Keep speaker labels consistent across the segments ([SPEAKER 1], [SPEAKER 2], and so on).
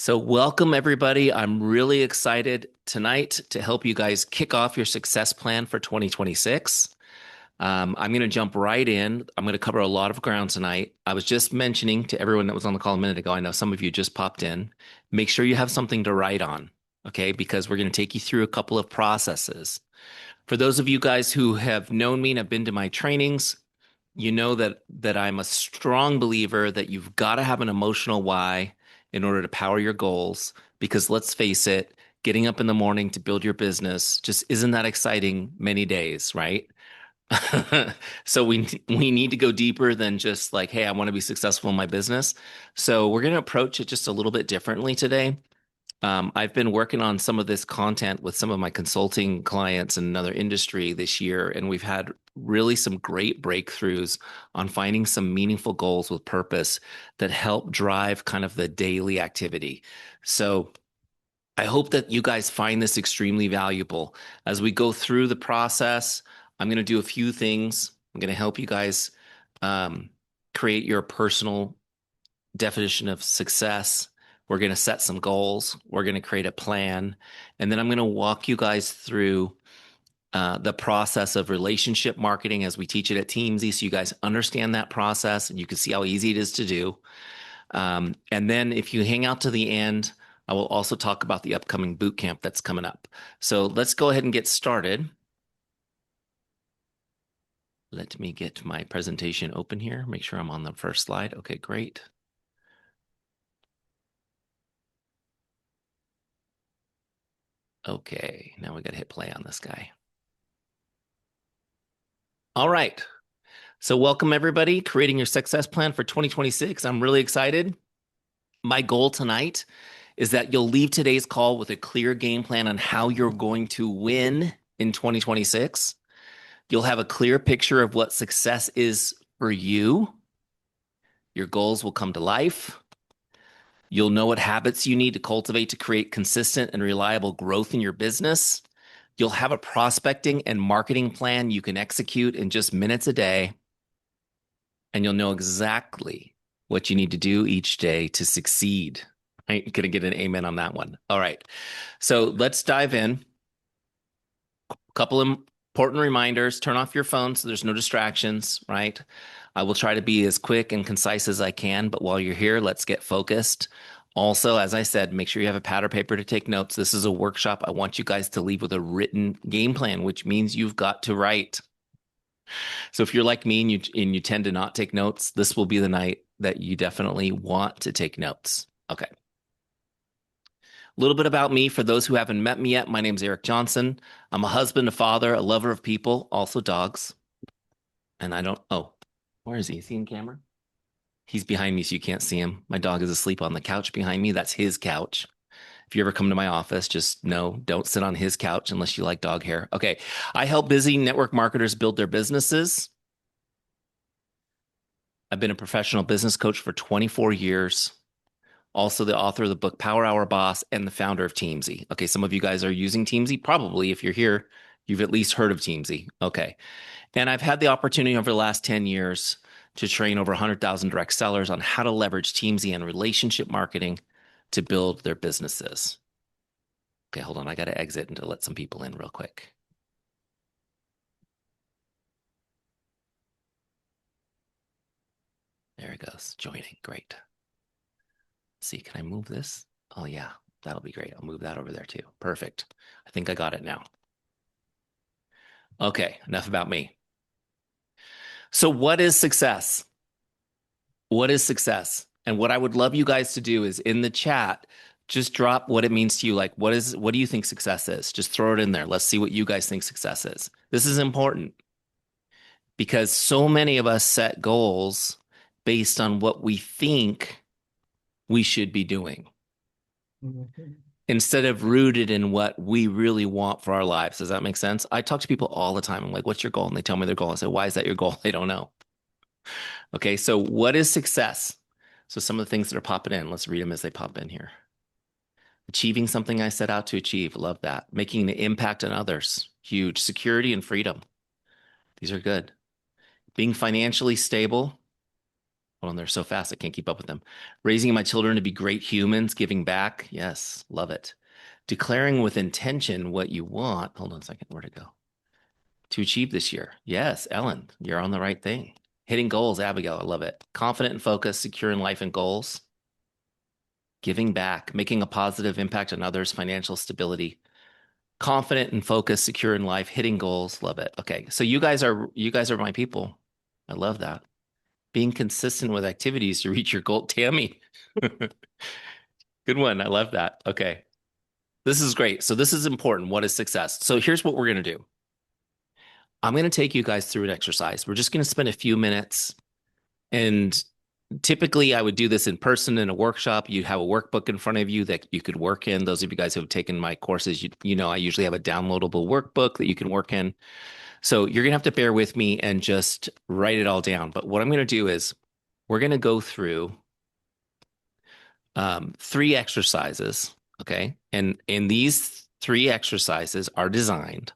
[SPEAKER 1] So, welcome everybody. I'm really excited tonight to help you guys kick off your success plan for 2026. I'm going to jump right in. I'm going to cover a lot of ground tonight. I was just mentioning to everyone that was on the call a minute ago, I know some of you just popped in. Make sure you have something to write on, okay? Because we're going to take you through a couple of processes. For those of you guys who have known me and have been to my trainings, you know that I'm a strong believer that you've got to have an emotional why in order to power your goals. Because let's face it, getting up in the morning to build your business just isn't that exciting many days, right? So we need to go deeper than just like, hey, I want to be successful in my business. So we're going to approach it just a little bit differently today. I've been working on some of this content with some of my consulting clients in another industry this year, and we've had really some great breakthroughs on finding some meaningful goals with purpose that help drive kind of the daily activity. So I hope that you guys find this extremely valuable. As we go through the process, I'm going to do a few things. I'm going to help you guys um, create your personal definition of success. We're going to set some goals. We're going to create a plan. And then I'm going to walk you guys through the process of relationship marketing as we teach it at Teamsy, so you guys understand that process and you can see how easy it is to do. And then if you hang out to the end, I will also talk about the upcoming boot camp that's coming up. So let's go ahead and get started. Let me get my presentation open here. Make sure I'm on the first slide. Okay, great. Okay, now we got to hit play on this guy. All right. So welcome everybody, creating your success plan for 2026. I'm really excited. My goal tonight is that you'll leave today's call with a clear game plan on how you're going to win in 2026. You'll have a clear picture of what success is for you. Your goals will come to life. You'll know what habits you need to cultivate to create consistent and reliable growth in your business. You'll have a prospecting and marketing plan you can execute in just minutes a day. And you'll know exactly what you need to do each day to succeed. I'm going to get an amen on that one. All right. So let's dive in. A couple of important reminders. Turn off your phone so there's no distractions, right? I will try to be as quick and concise as I can, but while you're here, let's get focused. Also, as I said, make sure you have a pad or paper to take notes. This is a workshop. I want you guys to leave with a written game plan, which means you've got to write. So if you're like me and you tend to not take notes, this will be the night that you definitely want to take notes. Okay. A little bit about me for those who haven't met me yet. My name is Eric Johnson. I'm a husband, a father, a lover of people, also dogs. And where is he? Is he in camera? He's behind me, so you can't see him. My dog is asleep on the couch behind me. That's his couch. If you ever come to my office, just know, don't sit on his couch unless you like dog hair. Okay. I help busy network marketers build their businesses. I've been a professional business coach for 24 years. Also the author of the book Power Hour Boss and the founder of Teamsy. Okay, some of you guys are using Teamsy. Probably, if you're here, you've at least heard of Teamsy. Okay. And I've had the opportunity over the last 10 years to train over 100,000 direct sellers on how to leverage Teamsy and relationship marketing to build their businesses. Okay, hold on. I got to exit and to let some people in real quick. There it goes. Joining. Great. Let's see, can I move this? Oh, yeah, that'll be great. I'll move that over there too. Perfect. I think I got it now. Okay, enough about me. So what is success? What is success? And what I would love you guys to do is in the chat, just drop what it means to you. Like, what do you think success is? Just throw it in there. Let's see what you guys think success is. This is important because so many of us set goals based on what we think we should be doing instead of rooted in what we really want for our lives. Does that make sense? I talk to people all the time. I'm like, what's your goal? And they tell me their goal. I say, why is that your goal? They don't know. Okay, so what is success? So some of the things that are popping in, let's read them as they pop in here. Achieving something I set out to achieve. Love that. Making the impact on others. Huge. Security and freedom. These are good. Being financially stable. Hold on, they're so fast I can't keep up with them. Raising my children to be great humans, giving back. Yes, love it. Declaring with intention what you want. Hold on a second, where'd it go? To achieve this year. Yes, Ellen, you're on the right thing. Hitting goals, Abigail, I love it. Confident and focused, secure in life and goals. Giving back, making a positive impact on others, financial stability. Confident and focused, secure in life, hitting goals, love it. Okay, so you guys are my people. I love that. Being consistent with activities to reach your goal. Tammy, good one. I love that. Okay, this is great. So this is important. What is success? So here's what we're going to do. I'm going to take you guys through an exercise. We're just going to spend a few minutes. And typically, I would do this in person in a workshop. You have a workbook in front of you that you could work in. Those of you guys who have taken my courses, you know I usually have a downloadable workbook that you can work in. So you're going to have to bear with me and just write it all down. But what I'm going to do is we're going to go through three exercises. Okay. And these three exercises are designed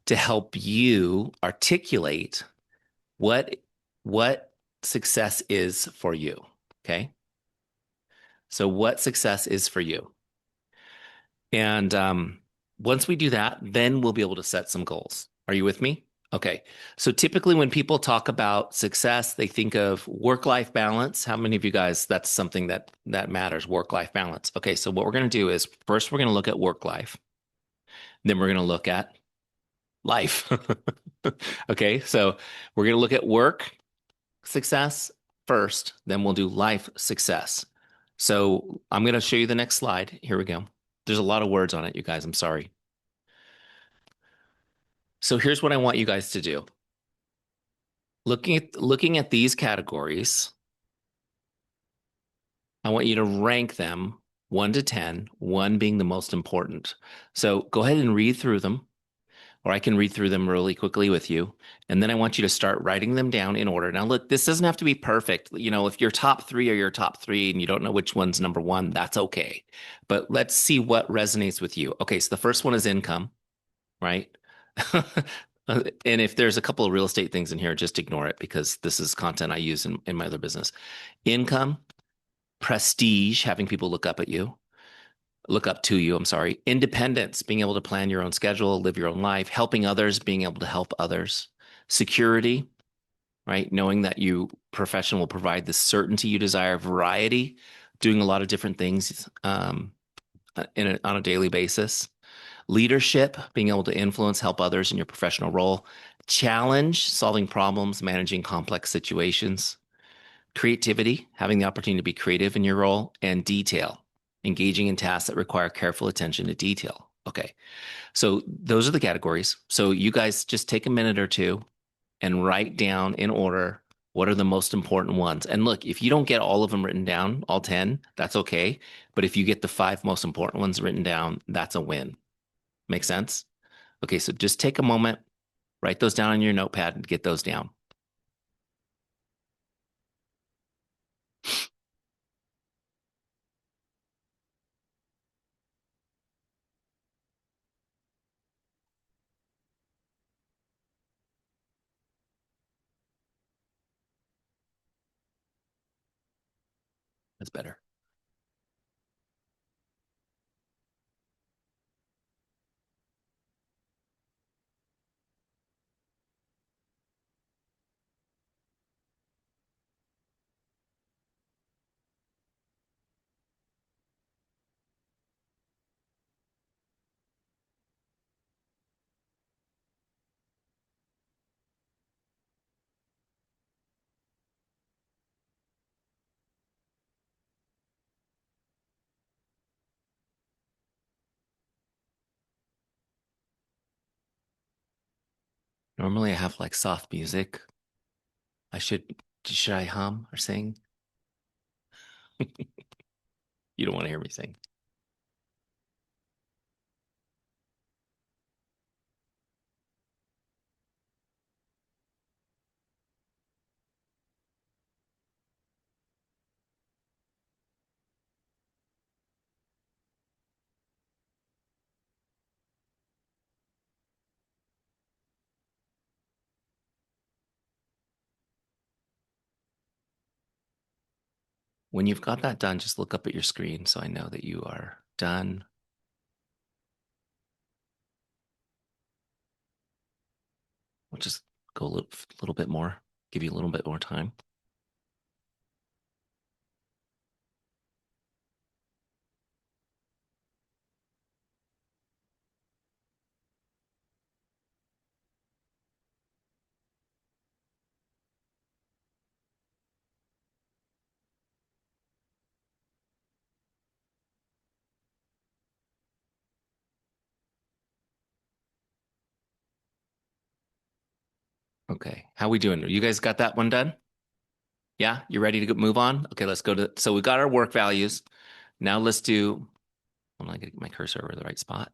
[SPEAKER 1] to help you articulate what what success is for you. Okay. So what success is for you. And once we do that, then we'll be able to set some goals. Are you with me? Okay. So typically when people talk about success, they think of work-life balance. How many of you guys, that's something that matters, work-life balance? Okay, so what we're going to do is first we're going to look at work life. Then we're going to look at life. Okay, so we're going to look at work success first, then we'll do life success. So I'm going to show you the next slide. Here we go. There's a lot of words on it, you guys. I'm sorry. So here's what I want you guys to do. Looking at these categories, I want you to rank them 1 to 10, 1 being the most important. So go ahead and read through them, or I can read through them really quickly with you. And then I want you to start writing them down in order. Now, look, this doesn't have to be perfect. You know, if your top 3 are your top 3 and you don't know which one's number 1, that's okay. But let's see what resonates with you. Okay, so the first one is income, right? And if there's a couple of real estate things in here, just ignore it because this is content I use in my other business. Income, prestige, having people look up to you, I'm sorry. Independence, being able to plan your own schedule, live your own life, helping others, being able to help others. Security, right? Knowing that you profession will provide the certainty you desire, variety, doing a lot of different things on a daily basis. Leadership, being able to influence, help others in your professional role. Challenge, solving problems, managing complex situations. Creativity, having the opportunity to be creative in your role. And detail, engaging in tasks that require careful attention to detail. Okay, so those are the categories. So you guys just take a minute or two and write down in order what are the most important ones. And look, if you don't get all of them written down, all 10, that's okay. But if you get the 5 most important ones written down, that's a win. Make sense? Okay, so just take a moment, write those down on your notepad and get those down. That's better. Normally I have like soft music. I should I hum or sing? You don't want to hear me sing. When you've got that done, just look up at your screen so I know that you are done. We'll just go a little bit more, give you a little bit more time. Okay. How we doing? You guys got that one done? Yeah, you ready to move on? Okay, let's go to, so we got our work values. Now let's do, I'm gonna get my cursor over the right spot.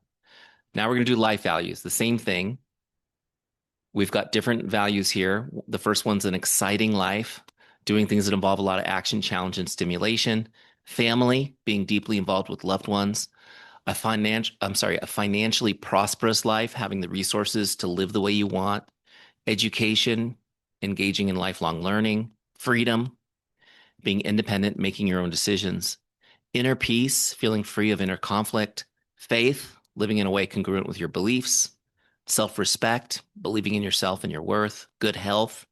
[SPEAKER 1] Now we're gonna do life values, the same thing. We've got different values here. The first one's an exciting life, doing things that involve a lot of action, challenge, and stimulation. Family, being deeply involved with loved ones. A financially prosperous life, having the resources to live the way you want. Education, engaging in lifelong learning. Freedom, being independent, making your own decisions. Inner peace, feeling free of inner conflict. Faith, living in a way congruent with your beliefs. Self respect, believing in yourself and your worth. Good health,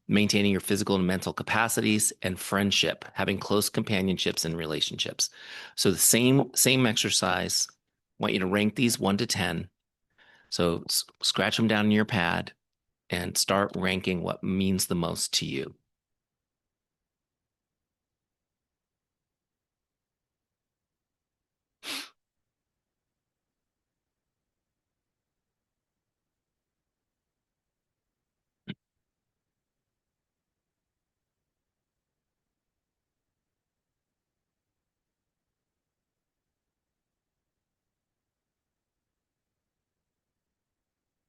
[SPEAKER 1] maintaining your physical and mental capacities. And friendship, having close companionships and relationships. So the same exercise. I want you to rank these 1 to 10. So scratch them down in your pad and start ranking what means the most to you.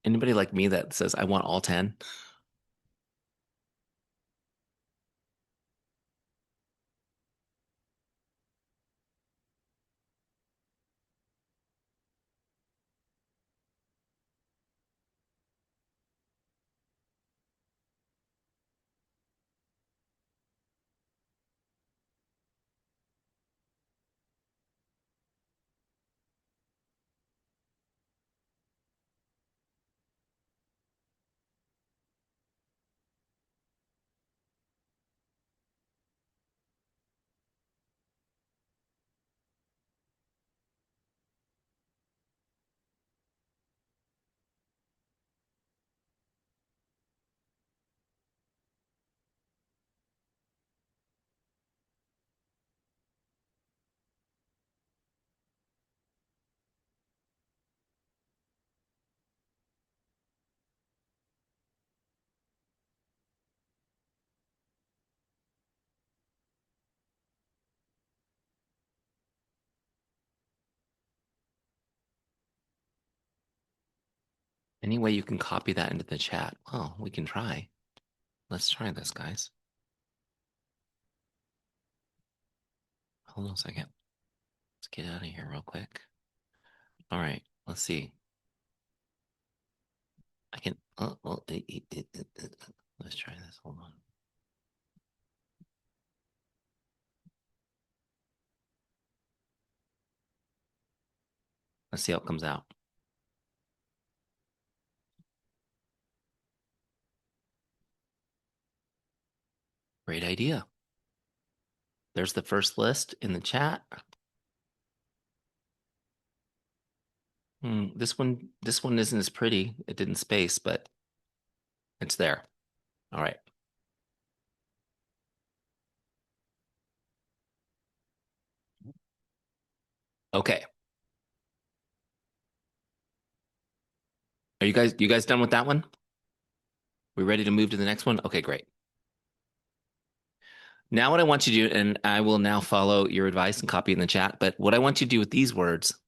[SPEAKER 1] Anybody like me that says, I want all 10? Any way you can copy that into the chat? Well, we can try. Let's try this, guys. Hold on a second. Let's get out of here real quick. All right, let's see. I can, oh, well, let's try this. Hold on. Let's see how it comes out. Great idea. There's the first list in the chat. This one isn't as pretty. It didn't space, but it's there. All right. Okay. Are you guys done with that one? We ready to move to the next one? Okay, great. Now what I want you to do, and I will now follow your advice and copy in the chat, but what I want you to do with these words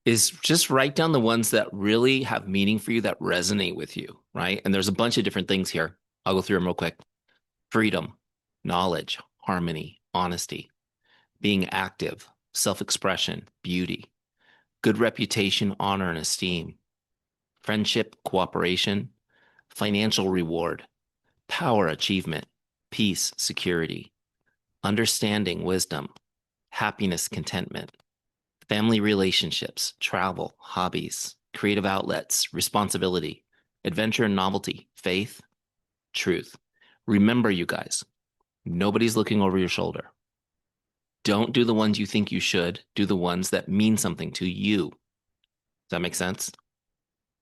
[SPEAKER 1] is just write down the ones that really have meaning for you, that resonate with you, right? And there's a bunch of different things here. I'll go through them real quick. Freedom, knowledge, harmony, honesty, being active, self-expression, beauty, good reputation, honor, and esteem, friendship, cooperation, financial reward, power, achievement, peace, security, understanding, wisdom, happiness, contentment, family relationships, travel, hobbies, creative outlets, responsibility, adventure and novelty, faith, truth. Remember, you guys, nobody's looking over your shoulder. Don't do the ones you think you should. Do the ones that mean something to you. Does that make sense?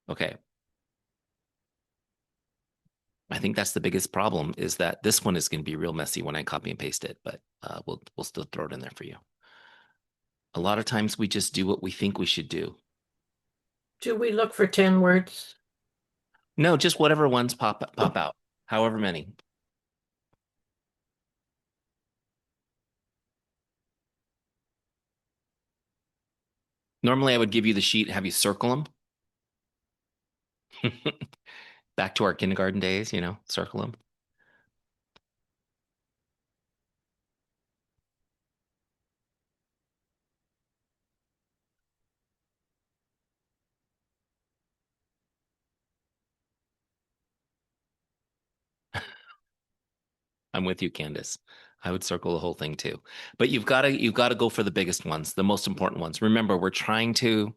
[SPEAKER 1] Okay. I think that's the biggest problem is that this one is going to be real messy when I copy and paste it, but we'll still throw it in there for you. A lot of times we just do what we think we should do.
[SPEAKER 2] Do we look for 10 words?
[SPEAKER 1] No, just whatever ones pop out, however many. Normally, I would give you the sheet, have you circle them. Back to our kindergarten days, circle them. I'm with you, Candace. I would circle the whole thing too. But you've got to go for the biggest ones, the most important ones. Remember, we're trying to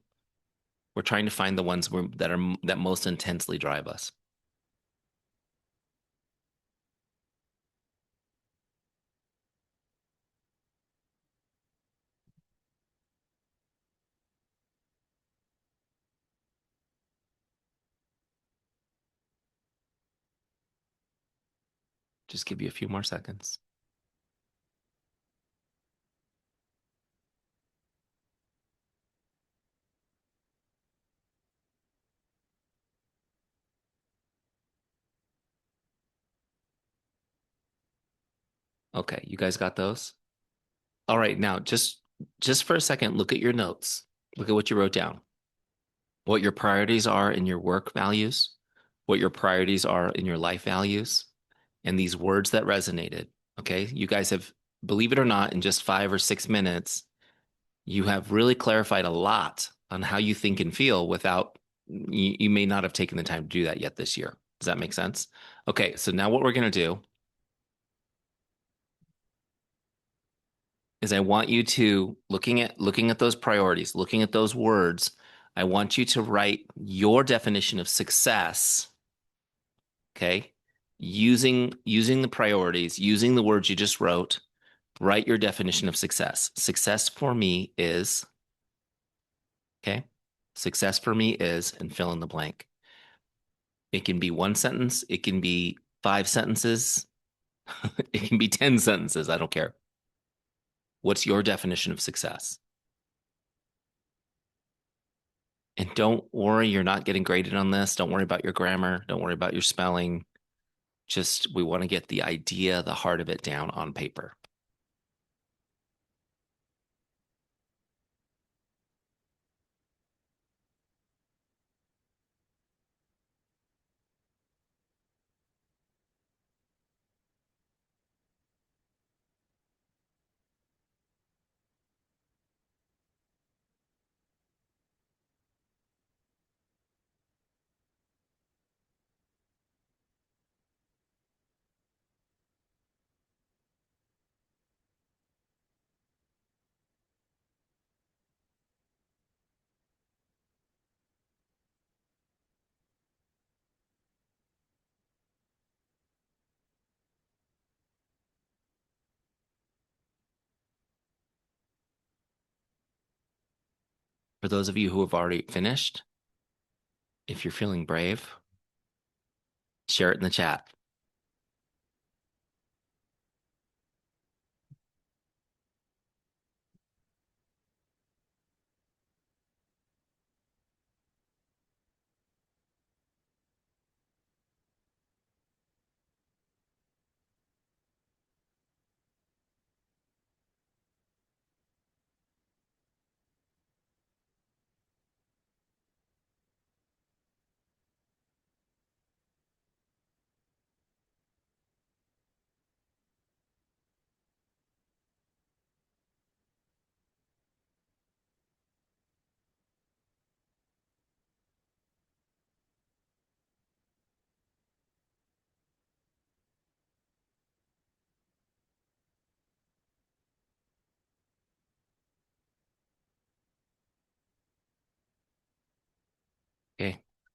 [SPEAKER 1] find the ones that most intensely drive us. Just give you a few more seconds. Okay, you guys got those? All right, now just for a second, look at your notes. Look at what you wrote down. What your priorities are in your work values, what your priorities are in your life values, and these words that resonated. Okay, you guys have, believe it or not, in just 5 or 6 minutes, you have really clarified a lot on how you think and feel without you may not have taken the time to do that yet this year. Does that make sense? Okay, so now what we're going to do is I want you to looking at those priorities, looking at those words, I want you to write your definition of success, okay? Using the priorities, using the words you just wrote, write your definition of success. Success for me is, okay? Success for me is, and fill in the blank. It can be one sentence, it can be 5 sentences, it can be 10 sentences. I don't care. What's your definition of success? And don't worry, you're not getting graded on this. Don't worry about your grammar. Don't worry about your spelling. Just we want to get the idea, the heart of it down on paper. For those of you who have already finished, if you're feeling brave, share it in the chat.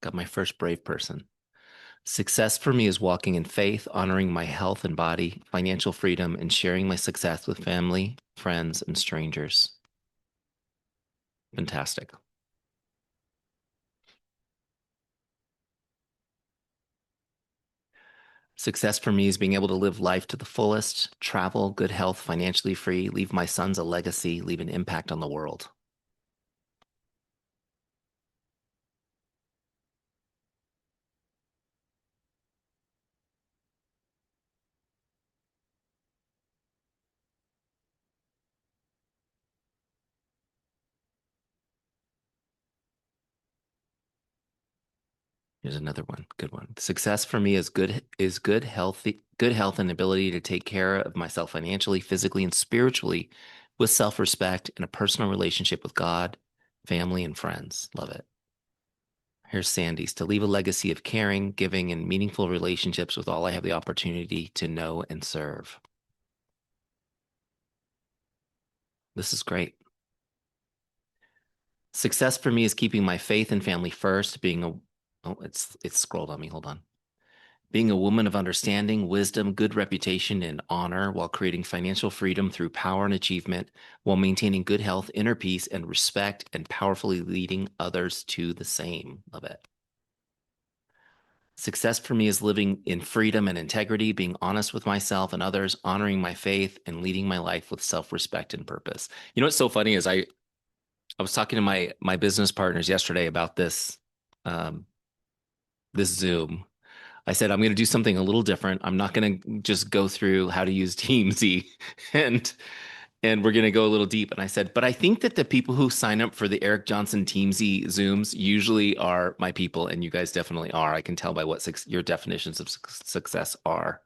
[SPEAKER 1] Got my first brave person. Success for me is walking in faith, honoring my health and body, financial freedom, and sharing my success with family, friends, and strangers. Fantastic. Success for me is being able to live life to the fullest, travel, good health, financially free, leave my sons a legacy, leave an impact on the world. Here's another one, good one. Success for me is good health and ability to take care of myself financially, physically, and spiritually with self-respect and a personal relationship with God, family, and friends. Love it. Here's Sandy's to leave a legacy of caring, giving, and meaningful relationships with all I have the opportunity to know and serve. This is great. Success for me is keeping my faith and family first, being a oh, it's scrolled on me. Hold on. Being a woman of understanding, wisdom, good reputation, and honor while creating financial freedom through power and achievement, while maintaining good health, inner peace, and respect, and powerfully leading others to the same. Love it. Success for me is living in freedom and integrity, being honest with myself and others, honoring my faith, and leading my life with self-respect and purpose. You know what's so funny is I was talking to my business partners yesterday about um, this Zoom. I said I'm going to do something a little different. I'm not going to just go through how to use Teamsy and and we're going to go a little deep. And I said, but I think that the people who sign up for the Eric Johnson Teamsy Zooms usually are my people, and you guys definitely are. I can tell by what your definitions of success are.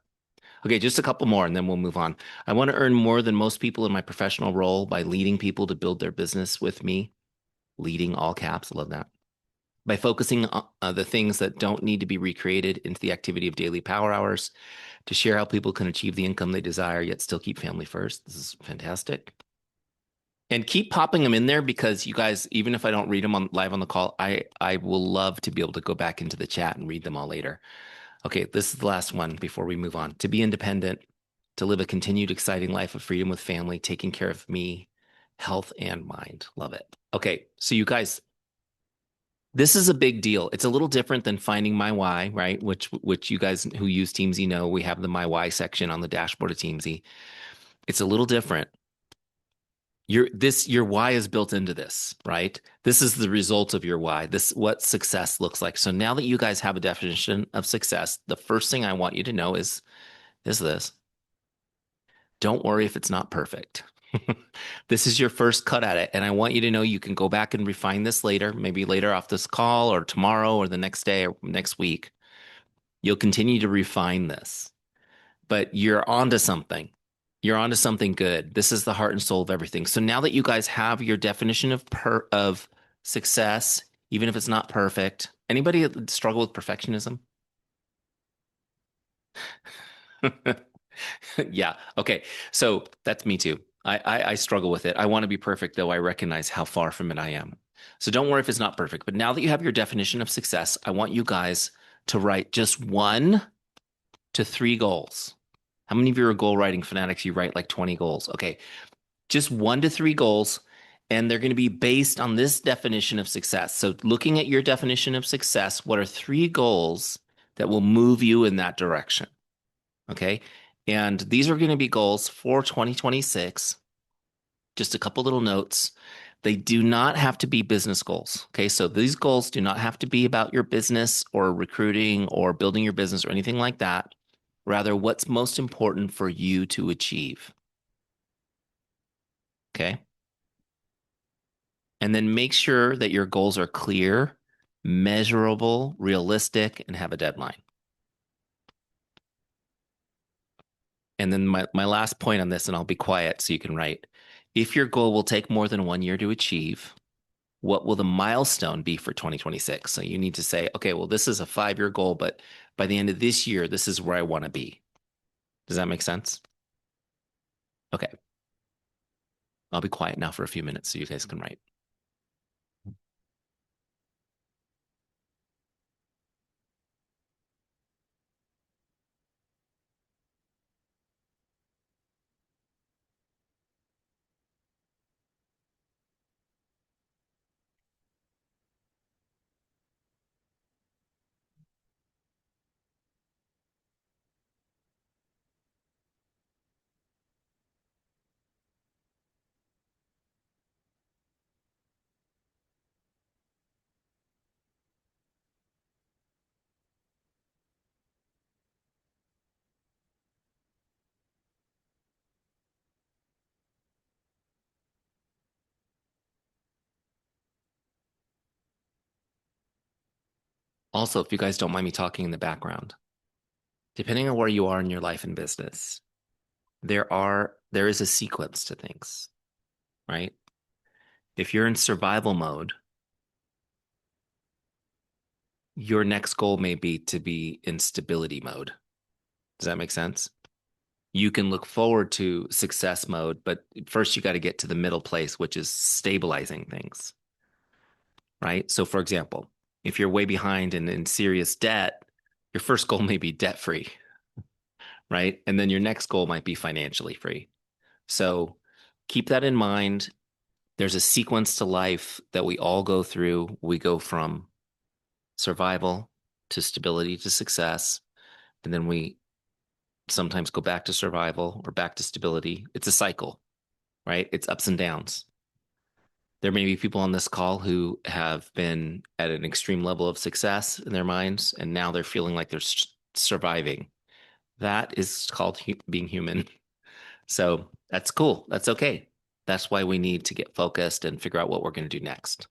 [SPEAKER 1] Okay, just a couple more and then we'll move on. I want to earn more than most people in my professional role by leading people to build their business with me. Leading all caps, love that. By focusing on the things that don't need to be recreated into the activity of daily power hours to share how people can achieve the income they desire, yet still keep family first. This is fantastic. And keep popping them in there because you guys, even if I don't read them on live on the call, I will love to be able to go back into the chat and read them all later. Okay, this is the last one before we move on. To be independent, to live a continued exciting life of freedom with family, taking care of me, health and mind. Love it. Okay, so you guys, this is a big deal. It's a little different than finding my why, right? Which you guys who use Teamsy know we have the my why section on the dashboard of Teamsy. It's a little different. Your why is built into this, right? This is the result of your why. This what success looks like. So now that you guys have a definition of success, the first thing I want you to know is this. Don't worry if it's not perfect. This is your first cut at it. And I want you to know you can go back and refine this later, maybe later off this call or tomorrow or the next day or next week. You'll continue to refine this, but you're onto something. You're onto something good. This is the heart and soul of everything. So now that you guys have your definition of success, even if it's not perfect, anybody struggle with perfectionism? Yeah. Okay. So that's me too. I struggle with it. I want to be perfect, though I recognize how far from it I am. So don't worry if it's not perfect. But now that you have your definition of success, I want you guys to write just 1 to 3 goals. How many of you are goal writing fanatics? You write like 20 goals. Okay. Just 1 to 3 goals. And they're going to be based on this definition of success. So looking at your definition of success, what are 3 goals that will move you in that direction? Okay. And these are going to be goals for 2026. Just a couple little notes. They do not have to be business goals. Okay. So these goals do not have to be about your business or recruiting or building your business or anything like that. Rather, what's most important for you to achieve. Okay. And then make sure that your goals are clear, measurable, realistic, and have a deadline. And then my last point on this, and I'll be quiet so you can write. If your goal will take more than 1 year to achieve, what will the milestone be for 2026? So you need to say, okay, well, this is a 5-year goal, but by the end of this year, this is where I want to be. Does that make sense? Okay. I'll be quiet now for a few minutes so you guys can write. Also, if you guys don't mind me talking in the background, depending on where you are in your life and business, there is a sequence to things, right? If you're in survival mode, your next goal may be to be in stability mode. Does that make sense? You can look forward to success mode, but first you got to get to the middle place, which is stabilizing things, right? So, for example, if you're way behind and in serious debt, your first goal may be debt free, right? And then your next goal might be financially free. So, keep that in mind. There's a sequence to life that we all go through. We go from survival to stability to success, and then we sometimes go back to survival or back to stability. It's a cycle, right? It's ups and downs. There may be people on this call who have been at an extreme level of success in their minds, and now they're feeling like they're surviving. That is called being human. So that's cool. That's okay. That's why we need to get focused and figure out what we're going to do next.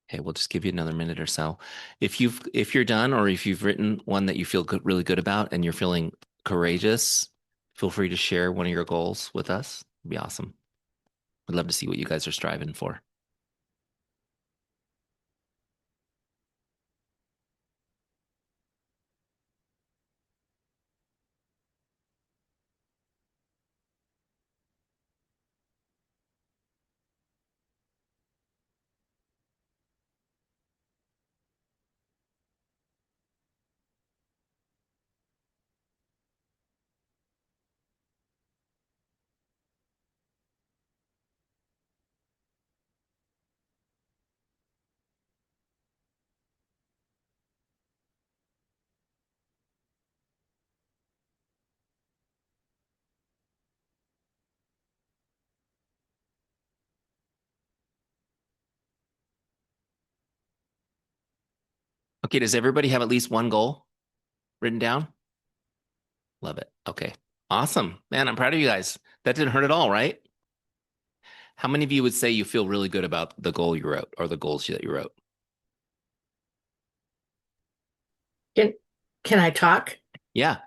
[SPEAKER 1] Okay, we'll just give you another minute or so. If you're done or if you've written one that you feel really good about and you're feeling courageous, feel free to share one of your goals with us. It'd be awesome. I'd love to see what you guys are striving for. Okay, does everybody have at least one goal written down? Love it. Okay. Awesome. Man, I'm proud of you guys. That didn't hurt at all, right? How many of you would say you feel really good about the goal you wrote or the goals that you wrote?
[SPEAKER 2] Can can I talk?
[SPEAKER 1] Yeah.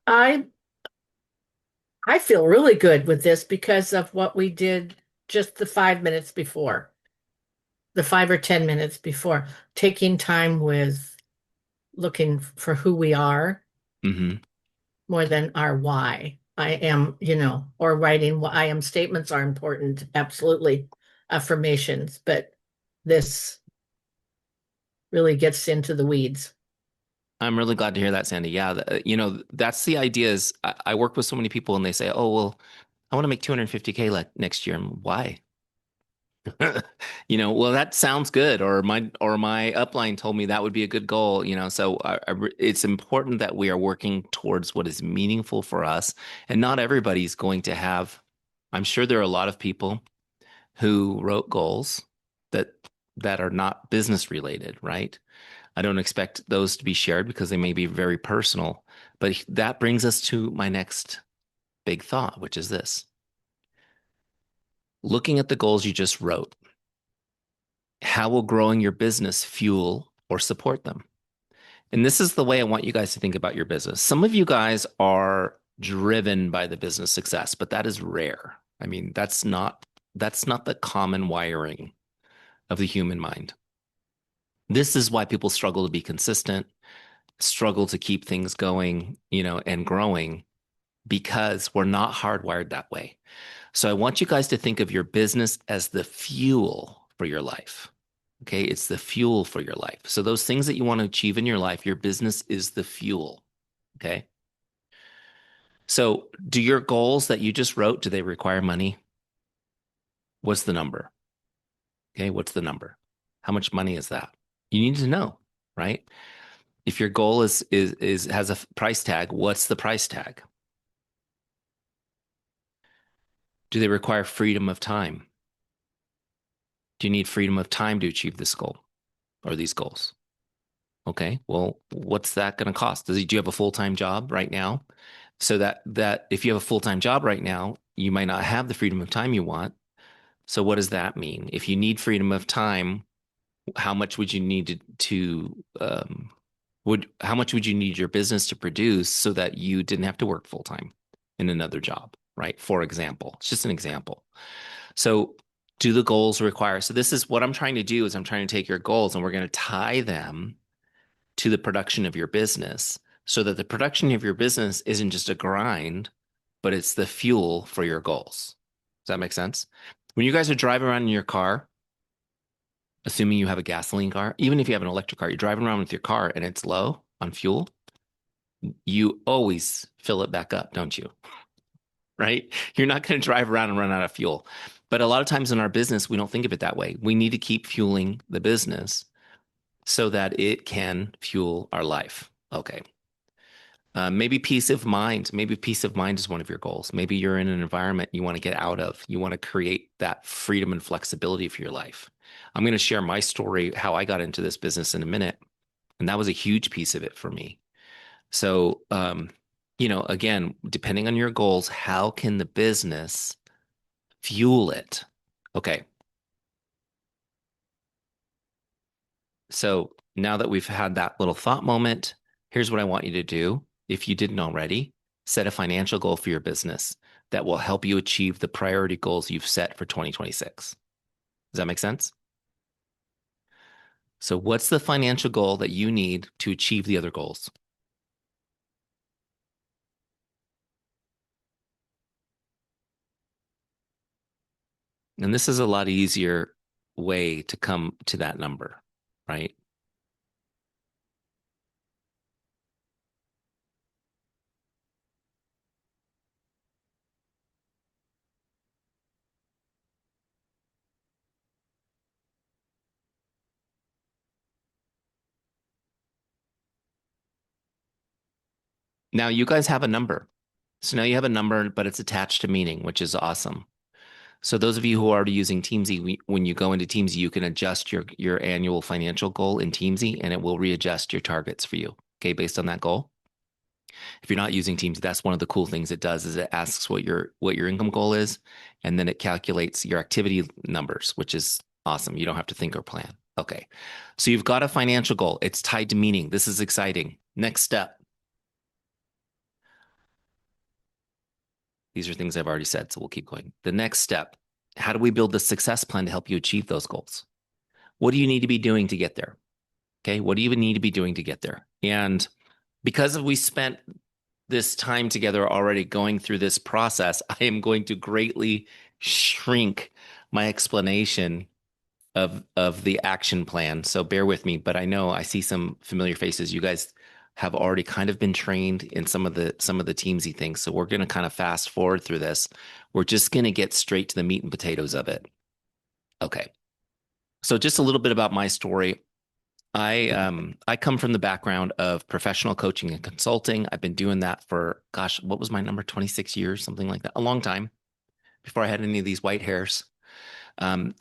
[SPEAKER 2] I I feel really good with this because of what we did just the 5 minutes before, the 5 or 10 minutes before, taking time with looking for who we are
[SPEAKER 1] Hmm.
[SPEAKER 2] more than our why. I am, or writing what I am statements are important, absolutely, affirmations, but this really gets into the weeds.
[SPEAKER 1] I'm really glad to hear that, Sandy. Yeah, that's the idea is I work with so many people and they say, "Oh, well, I want to make 250K like next year." And why? Well, that sounds good. Or my upline told me that would be a good goal, so it's important that we are working towards what is meaningful for us. And not everybody's going to have, I'm sure there are a lot of people who wrote goals that that are not business related, right? I don't expect those to be shared because they may be very personal. But that brings us to my next big thought, which is this. Looking at the goals you just wrote, how will growing your business fuel or support them? And this is the way I want you guys to think about your business. Some of you guys are driven by the business success, but that is rare. I mean, that's not the common wiring of the human mind. This is why people struggle to be consistent, struggle to keep things going, and growing because we're not hardwired that way. So I want you guys to think of your business as the fuel for your life. Okay. It's the fuel for your life. So those things that you want to achieve in your life, your business is the fuel. Okay. So, do your goals that you just wrote, do they require money? What's the number? Okay, what's the number? How much money is that? You need to know, right? If your goal is has a price tag, what's the price tag? Do they require freedom of time? Do you need freedom of time to achieve this goal or these goals? Okay, well, what's that going to cost? Do you have a full-time job right now? So that if you have a full-time job right now, you might not have the freedom of time you want. So what does that mean? If you need freedom of time, how much would you need to would how much would you need your business to produce so that you didn't have to work full time in another job, right? For example, it's just an example. So do the goals require? So this is what I'm trying to do is I'm trying to take your goals and we're going to tie them to the production of your business so that the production of your business isn't just a grind, but it's the fuel for your goals. Does that make sense? When you guys are driving around in your car, assuming you have a gasoline car, even if you have an electric car, you're driving around with your car and it's low on fuel, you always fill it back up, don't you? Right? You're not going to drive around and run out of fuel. But a lot of times in our business, we don't think of it that way. We need to keep fueling the business so that it can fuel our life. Okay. Maybe peace of mind. Maybe peace of mind is one of your goals. Maybe you're in an environment you want to get out of. You want to create that freedom and flexibility for your life. I'm going to share my story, how I got into this business in a minute. And that was a huge piece of it for me. So, again, depending on your goals, how can the business fuel it? Okay. So now that we've had that little thought moment, here's what I want you to do. If you didn't already, set a financial goal for your business that will help you achieve the priority goals you've set for 2026. Does that make sense? So, what's the financial goal that you need to achieve the other goals? And this is a lot easier way to come to that number, right? Now you guys have a number. So now you have a number, but it's attached to meaning, which is awesome. So those of you who are already using Teamsy, when you go into Teamsy, you can adjust your annual financial goal in Teamsy, and it will readjust your targets for you, okay, based on that goal. If you're not using Teamsy, that's one of the cool things it does is it asks what your income goal is, and then it calculates your activity numbers, which is awesome. You don't have to think or plan. Okay, so you've got a financial goal. It's tied to meaning. This is exciting. Next step. These are things I've already said, so we'll keep going. The next step, how do we build the success plan to help you achieve those goals? What do you need to be doing to get there? Okay, what do you need to be doing to get there? And because we spent this time together already going through this process, I am going to greatly shrink my explanation of the action plan. So bear with me, but I know I see some familiar faces. You guys have already kind of been trained in some of the teamsy things. So we're going to kind of fast forward through this. We're just going to get straight to the meat and potatoes of it. Okay. So just a little bit about my story. I come from the background of professional coaching and consulting. I've been doing that for, gosh, what was my number? 26 years, something like that. A long time before I had any of these white hairs. And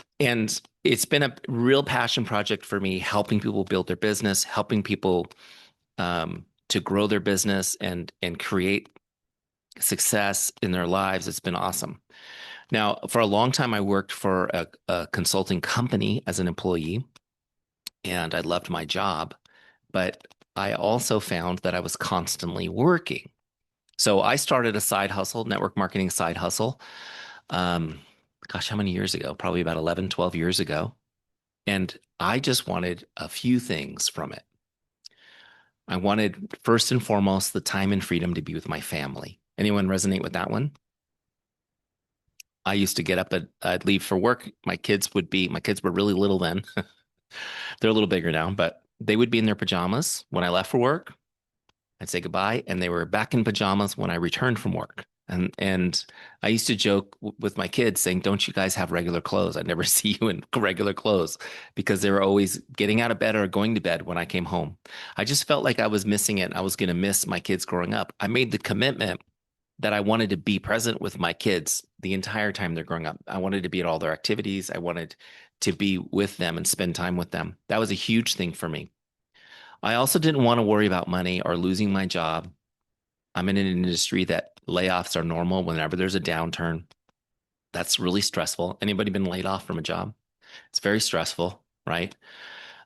[SPEAKER 1] it's been a real passion project for me, helping people build their business, helping people to grow their business and create success in their lives. It's been awesome. Now, for a long time, I worked for a consulting company as an employee, and I loved my job, but I also found that I was constantly working. So I started a side hustle, network marketing side hustle. Um, Gosh, how many years ago? Probably about 11, 12 years ago. And I just wanted a few things from it. I wanted, first and foremost, the time and freedom to be with my family. Anyone resonate with that one? I used to get up I'd leave for work. My kids were really little then. They're a little bigger now, but they would be in their pajamas when I left for work. I'd say goodbye, and they were back in pajamas when I returned from work. And I used to joke with my kids saying, "Don't you guys have regular clothes? I never see you in regular clothes," because they were always getting out of bed or going to bed when I came home. I just felt like I was missing it. I was going to miss my kids growing up. I made the commitment that I wanted to be present with my kids the entire time they're growing up. I wanted to be at all their activities. I wanted to be with them and spend time with them. That was a huge thing for me. I also didn't want to worry about money or losing my job. I'm in an industry that layoffs are normal whenever there's a downturn. That's really stressful. Anybody been laid off from a job? It's very stressful, right?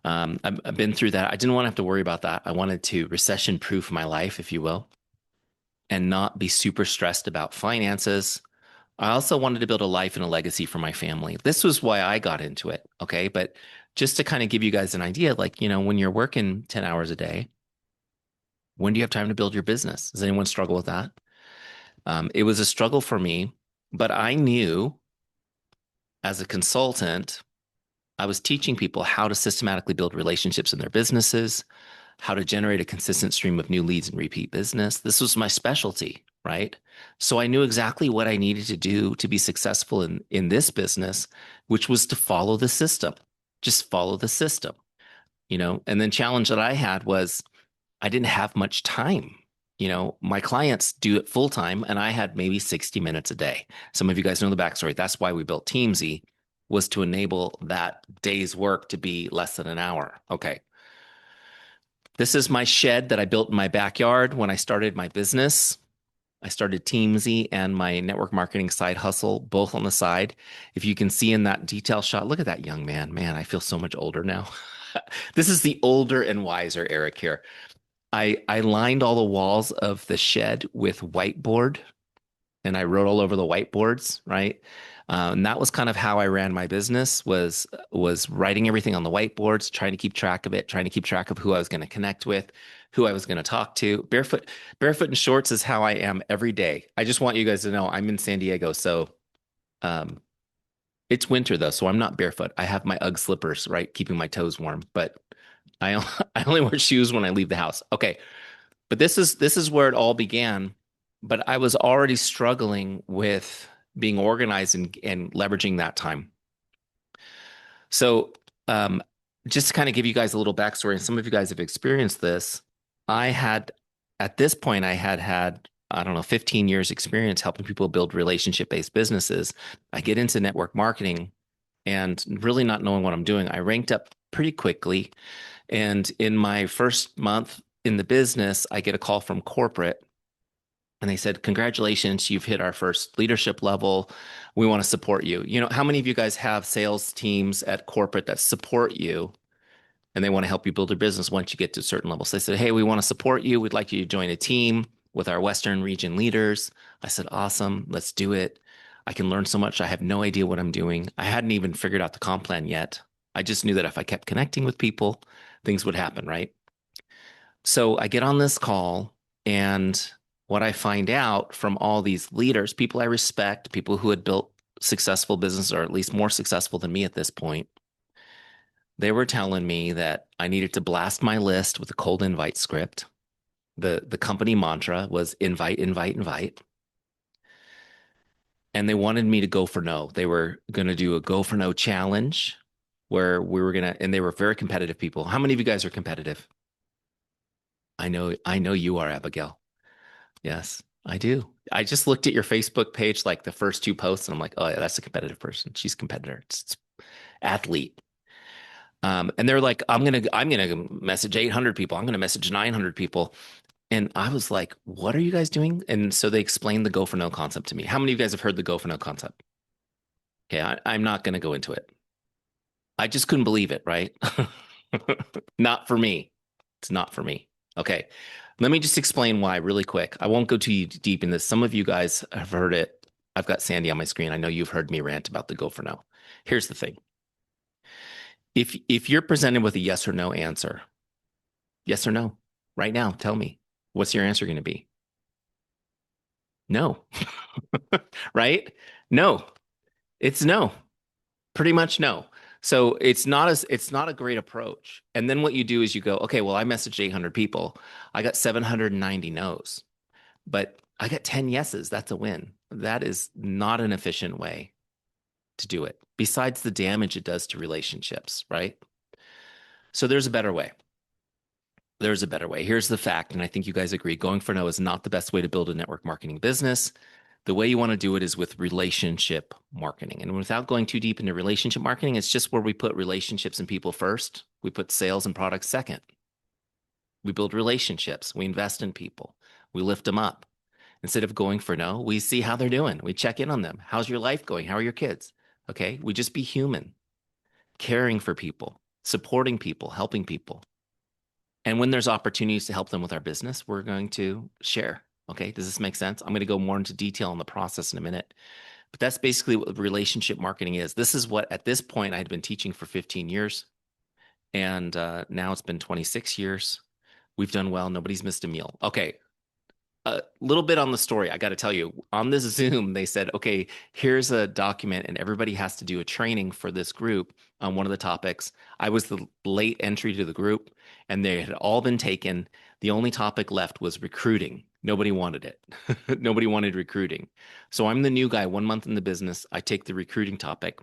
[SPEAKER 1] I've been through that. I didn't want to have to worry about that. I wanted to recession proof my life, if you will, and not be super stressed about finances. I also wanted to build a life and a legacy for my family. This was why I got into it. Okay. But just to kind of give you guys an idea, like, when you're working 10 hours a day, when do you have time to build your business? Does anyone struggle with that? It was a struggle for me, but I knew as a consultant, I was teaching people how to systematically build relationships in their businesses, how to generate a consistent stream of new leads and repeat business. This was my specialty, right? So I knew exactly what I needed to do to be successful in this business, which was to follow the system. Just follow the system, And then challenge that I had was I didn't have much time. My clients do it full time, and I had maybe 60 minutes a day. Some of you guys know the backstory. That's why we built Teamsy, was to enable that day's work to be less than an hour. Okay. This is my shed that I built in my backyard when I started my business. I started Teamsy and my network marketing side hustle, both on the side. If you can see in that detail shot, look at that young man. Man, I feel so much older now. This is the older and wiser Eric here. I lined all the walls of the shed with whiteboard and I wrote all over the whiteboards, right? And that was kind of how I ran my business was writing everything on the whiteboards, trying to keep track of it, trying to keep track of who I was going to connect with, who I was going to talk to. Barefoot and shorts is how I am every day. I just want you guys to know I'm in San Diego, so um, it's winter though, so I'm not barefoot. I have my UGG slippers, right, keeping my toes warm, but I I only wear shoes when I leave the house. Okay, but this is where it all began. But I was already struggling with being organized and leveraging that time. So um, just to kind of give you guys a little backstory, and some of you guys have experienced this, I had at this point I had I don't know 15 years experience helping people build relationship-based businesses. I get into network marketing and really not knowing what I'm doing. I ranked up pretty quickly. And in my first month in the business, I get a call from corporate and they said, "Congratulations, you've hit our first leadership level. We want to support you." How many of you guys have sales teams at corporate that support you and they want to help you build your business once you get to certain levels? They said, "Hey, we want to support you. We'd like you to join a team with our Western region leaders." I said, "Awesome, let's do it. I can learn so much. I have no idea what I'm doing. I hadn't even figured out the comp plan yet. I just knew that if I kept connecting with people, things would happen, right?" So I get on this call, and what I find out from all these leaders, people I respect, people who had built successful business or at least more successful than me at this point, they were telling me that I needed to blast my list with a cold invite script. The company mantra was invite, invite, invite. And they wanted me to go for no. They were going to do a go for no challenge where we were going to, and they were very competitive people. How many of you guys are competitive? I know you are, Abigail. Yes, I do. I just looked at your Facebook page, like the first two posts, and I'm like, oh yeah, that's a competitive person. She's a competitor. It's athlete. And they're like, I'm gonna message 800 people. I'm gonna message 900 people. And I was like, what are you guys doing? And so they explained the go for no concept to me. How many of you guys have heard the go for no concept? Okay, I'm not gonna go into it. I just couldn't believe it, right? Not for me. It's not for me. Okay. Let me just explain why really quick. I won't go too deep in this. Some of you guys have heard it. I've got Sandy on my screen. I know you've heard me rant about the go for no. Here's the thing. If you're presented with a yes or no answer, yes or no, right now, tell me, what's your answer going to be? No. Right? No. It's no. Pretty much no. So it's not a great approach. And then what you do is you go, okay, well, I messaged 800 people. I got 790 no's, but I got 10 yeses. That's a win. That is not an efficient way to do it, besides the damage it does to relationships, right? So there's a better way. There's a better way. Here's the fact, and I think you guys agree, going for no is not the best way to build a network marketing business. The way you want to do it is with relationship marketing. And without going too deep into relationship marketing, it's just where we put relationships and people first. We put sales and products second. We build relationships. We invest in people. We lift them up. Instead of going for no, we see how they're doing. We check in on them. How's your life going? How are your kids? Okay. We just be human, caring for people, supporting people, helping people. And when there's opportunities to help them with our business, we're going to share. Okay. Does this make sense? I'm going to go more into detail on the process in a minute. But that's basically what relationship marketing is. This is what, at this point, I had been teaching for 15 years. And now it's been 26 years. We've done well. Nobody's missed a meal. Okay. A little bit on the story. I got to tell you, on this Zoom, they said, okay, here's a document, and everybody has to do a training for this group on one of the topics. I was the late entry to the group, and they had all been taken. The only topic left was recruiting. Nobody wanted it. Nobody wanted recruiting. So I'm the new guy, 1 month in the business. I take the recruiting topic.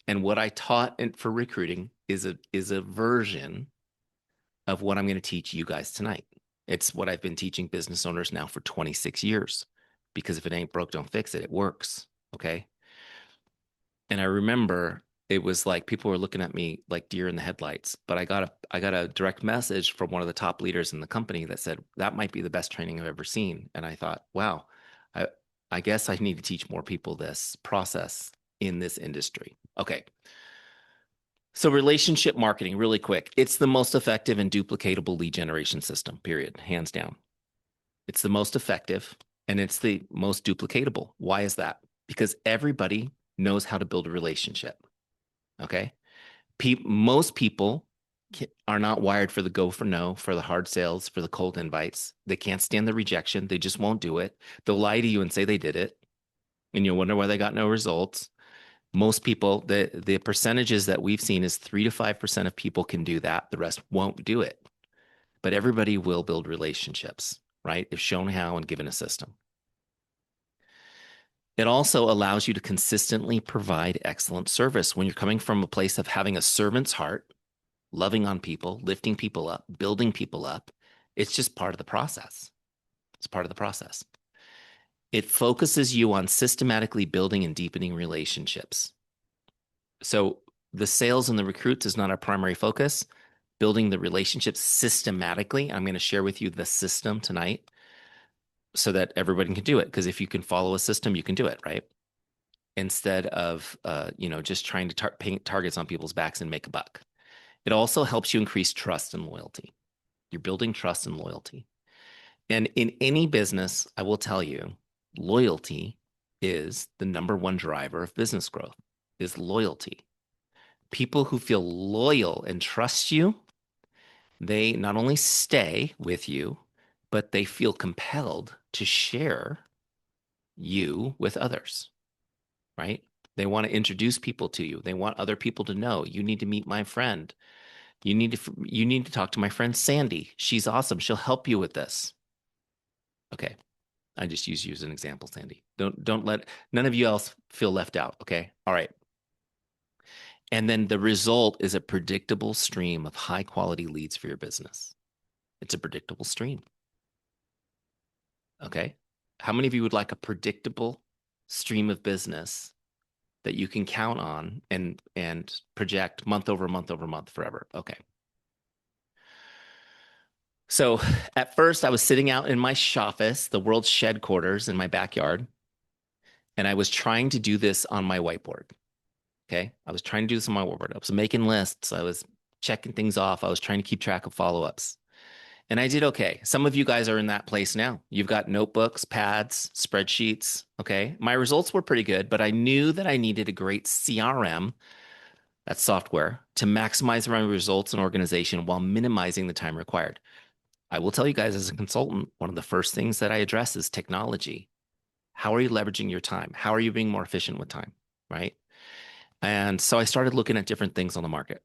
[SPEAKER 1] And what I taught for recruiting is a version of what I'm going to teach you guys tonight. It's what I've been teaching business owners now for 26 years, because if it ain't broke, don't fix it. It works. Okay. And I remember it was like people were looking at me like deer in the headlights, but I got a direct message from one of the top leaders in the company that said that might be the best training I've ever seen. And I thought, wow, I, I guess I need to teach more people this process in this industry. Okay. So relationship marketing, really quick. It's the most effective and duplicatable lead generation system, period, hands down. It's the most effective and it's the most duplicatable. Why is that? Because everybody knows how to build a relationship. Okay. Most people are not wired for the go for no, for the hard sales, for the cold invites. They can't stand the rejection. They just won't do it. They'll lie to you and say they did it. And you'll wonder why they got no results. Most people, the percentages that we've seen is 3 to 5% of people can do that. The rest won't do it. But everybody will build relationships, right? If shown how and given a system. It also allows you to consistently provide excellent service when you're coming from a place of having a servant's heart, loving on people, lifting people up, building people up. It's just part of the process. It's part of the process. It focuses you on systematically building and deepening relationships. So the sales and the recruits is not our primary focus. Building the relationships systematically. I'm going to share with you the system tonight so that everybody can do it. Because if you can follow a system, you can do it, right? Instead of just trying to paint targets on people's backs and make a buck. It also helps you increase trust and loyalty. You're building trust and loyalty. And in any business, I will tell you, loyalty is the number one driver of business growth, is loyalty. People who feel loyal and trust you, they not only stay with you, but they feel compelled to share you with others, right? They want to introduce people to you. They want other people to know, you need to meet my friend. You need to talk to my friend Sandy. She's awesome. She'll help you with this. Okay. I just use you as an example, Sandy. Don't let none of you else feel left out. Okay. All right. And then the result is a predictable stream of high quality leads for your business. It's a predictable stream. Okay. How many of you would like a predictable stream of business that you can count on and project month over month over month forever? Okay. So at first I was sitting out in my shoffice, the world's shed quarters in my backyard, and I was trying to do this on my whiteboard. Okay. I was trying to do this on my whiteboard. I was making lists. I was checking things off. I was trying to keep track of follow-ups. And I did okay. Some of you guys are in that place now. You've got notebooks, pads, spreadsheets. Okay. My results were pretty good, but I knew that I needed a great CRM, that's software, to maximize my results and organization while minimizing the time required. I will tell you guys as a consultant, one of the first things that I address is technology. How are you leveraging your time? How are you being more efficient with time? Right. And so I started looking at different things on the market.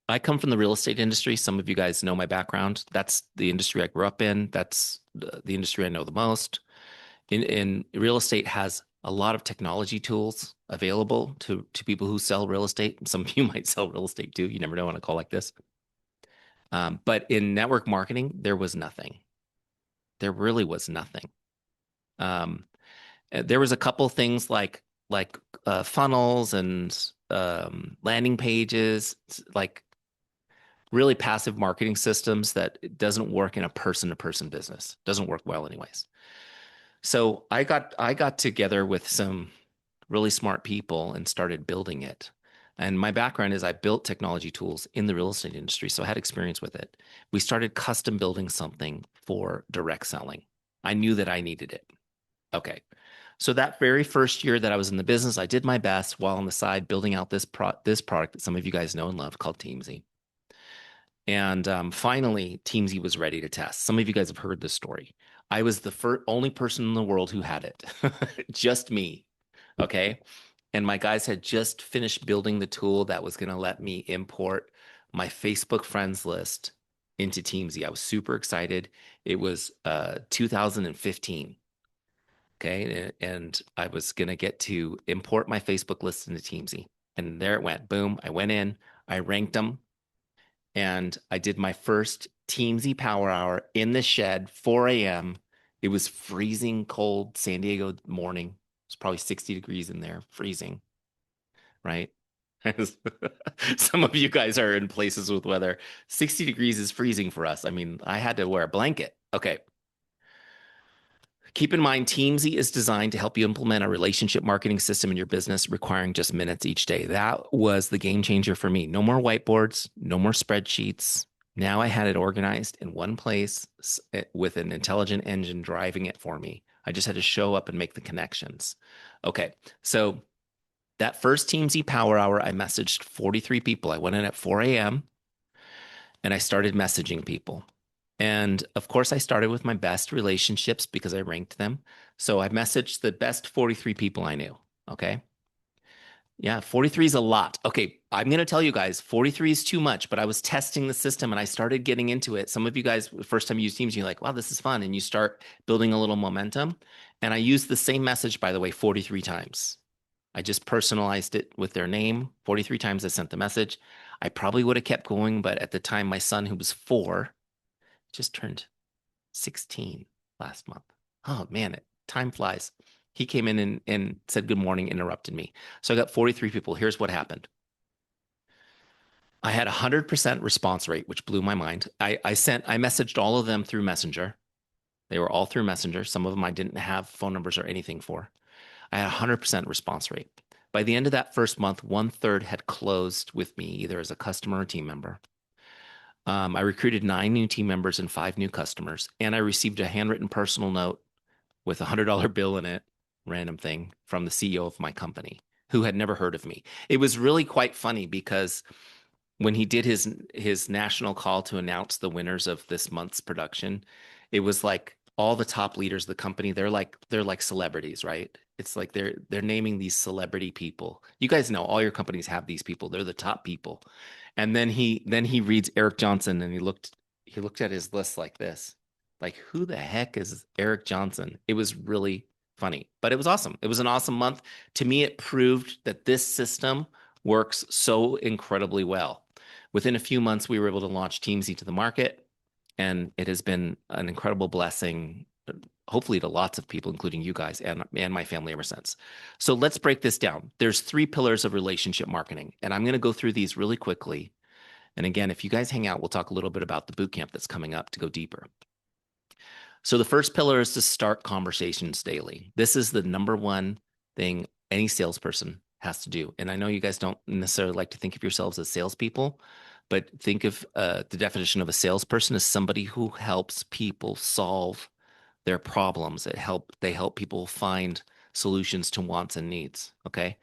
[SPEAKER 1] I come from the real estate industry. Some of you guys know my background. That's the industry I grew up in. That's the industry I know the most. In real estate has a lot of technology tools available to people who sell real estate. Some of you might sell real estate too. You never know on a call like this. But in network marketing, there was nothing. There really was nothing. Um, there was a couple things like funnels and landing pages, like really passive marketing systems that it doesn't work in a person-to-person business. Doesn't work well anyways. So I got together with some really smart people and started building it. And my background is I built technology tools in the real estate industry, so I had experience with it. We started custom building something for direct selling. I knew that I needed it. Okay. So that very first year that I was in the business, I did my best while on the side building out this product that some of you guys know and love called Teamsy. And finally, Teamsy was ready to test. Some of you guys have heard this story. I was the only person in the world who had it, just me. Okay. And my guys had just finished building the tool that was going to let me import my Facebook friends list into Teamsy. I was super excited. It was 2015. Okay. And I was going to get to import my Facebook list into Teamsy. And there it went. Boom. I went in, I ranked them, and I did my first Teamsy Power Hour in the shed, 4 a.m. It was freezing cold San Diego morning. It's probably 60 degrees in there, freezing, right? Some of you guys are in places with weather. 60 degrees is freezing for us. I mean, I had to wear a blanket. Okay. Keep in mind, Teamsy is designed to help you implement a relationship marketing system in your business, requiring just minutes each day. That was the game changer for me. No more whiteboards, no more spreadsheets. Now I had it organized in one place with an intelligent engine driving it for me. I just had to show up and make the connections. Okay, so that first Teamsy Power Hour, I messaged 43 people. I went in at 4 a.m. and I started messaging people. And of course, I started with my best relationships because I ranked them. So I messaged the best 43 people I knew. Okay. Yeah, 43 is a lot. Okay, I'm going to tell you guys 43 is too much, but I was testing the system and I started getting into it. Some of you guys, the first time you use Teams, you're like, wow, this is fun. And you start building a little momentum. And I used the same message, by the way, 43 times. I just personalized it with their name. 43 times I sent the message. I probably would have kept going, but at the time, my son, who was 4, just turned 16 last month. Oh man, time flies. He came in and said good morning, interrupted me. So I got 43 people. Here's what happened. I had a 100% response rate, which blew my mind. I messaged all of them through Messenger. They were all through Messenger. Some of them I didn't have phone numbers or anything for. I had a 100% response rate. By the end of that first month, 1/3 had closed with me, either as a customer or team member. I recruited 9 new team members and 5 new customers, and I received a handwritten personal note with a $100 bill in it, random thing, from the CEO of my company who had never heard of me. It was really quite funny because when he did his national call to announce the winners of this month's production, it was like all the top leaders of the company, they're like celebrities, right? It's like they're naming these celebrity people. You guys know all your companies have these people. They're the top people. And then he reads Eric Johnson and he looked at his list like this. Like, who the heck is Eric Johnson? It was really funny, but it was awesome. It was an awesome month. To me, it proved that this system works so incredibly well. Within a few months, we were able to launch Teamsy to the market, and it has been an incredible blessing, hopefully to lots of people, including you guys and my family ever since. So let's break this down. There's 3 pillars of relationship marketing, and I'm going to go through these really quickly. And again, if you guys hang out, we'll talk a little bit about the boot camp that's coming up to go deeper. So the first pillar is to start conversations daily. This is the number one thing any salesperson has to do. And I know you guys don't necessarily like to think of yourselves as salespeople, but think of the definition of a salesperson as somebody who helps people solve their problems. They help people find solutions to wants and needs. Okay.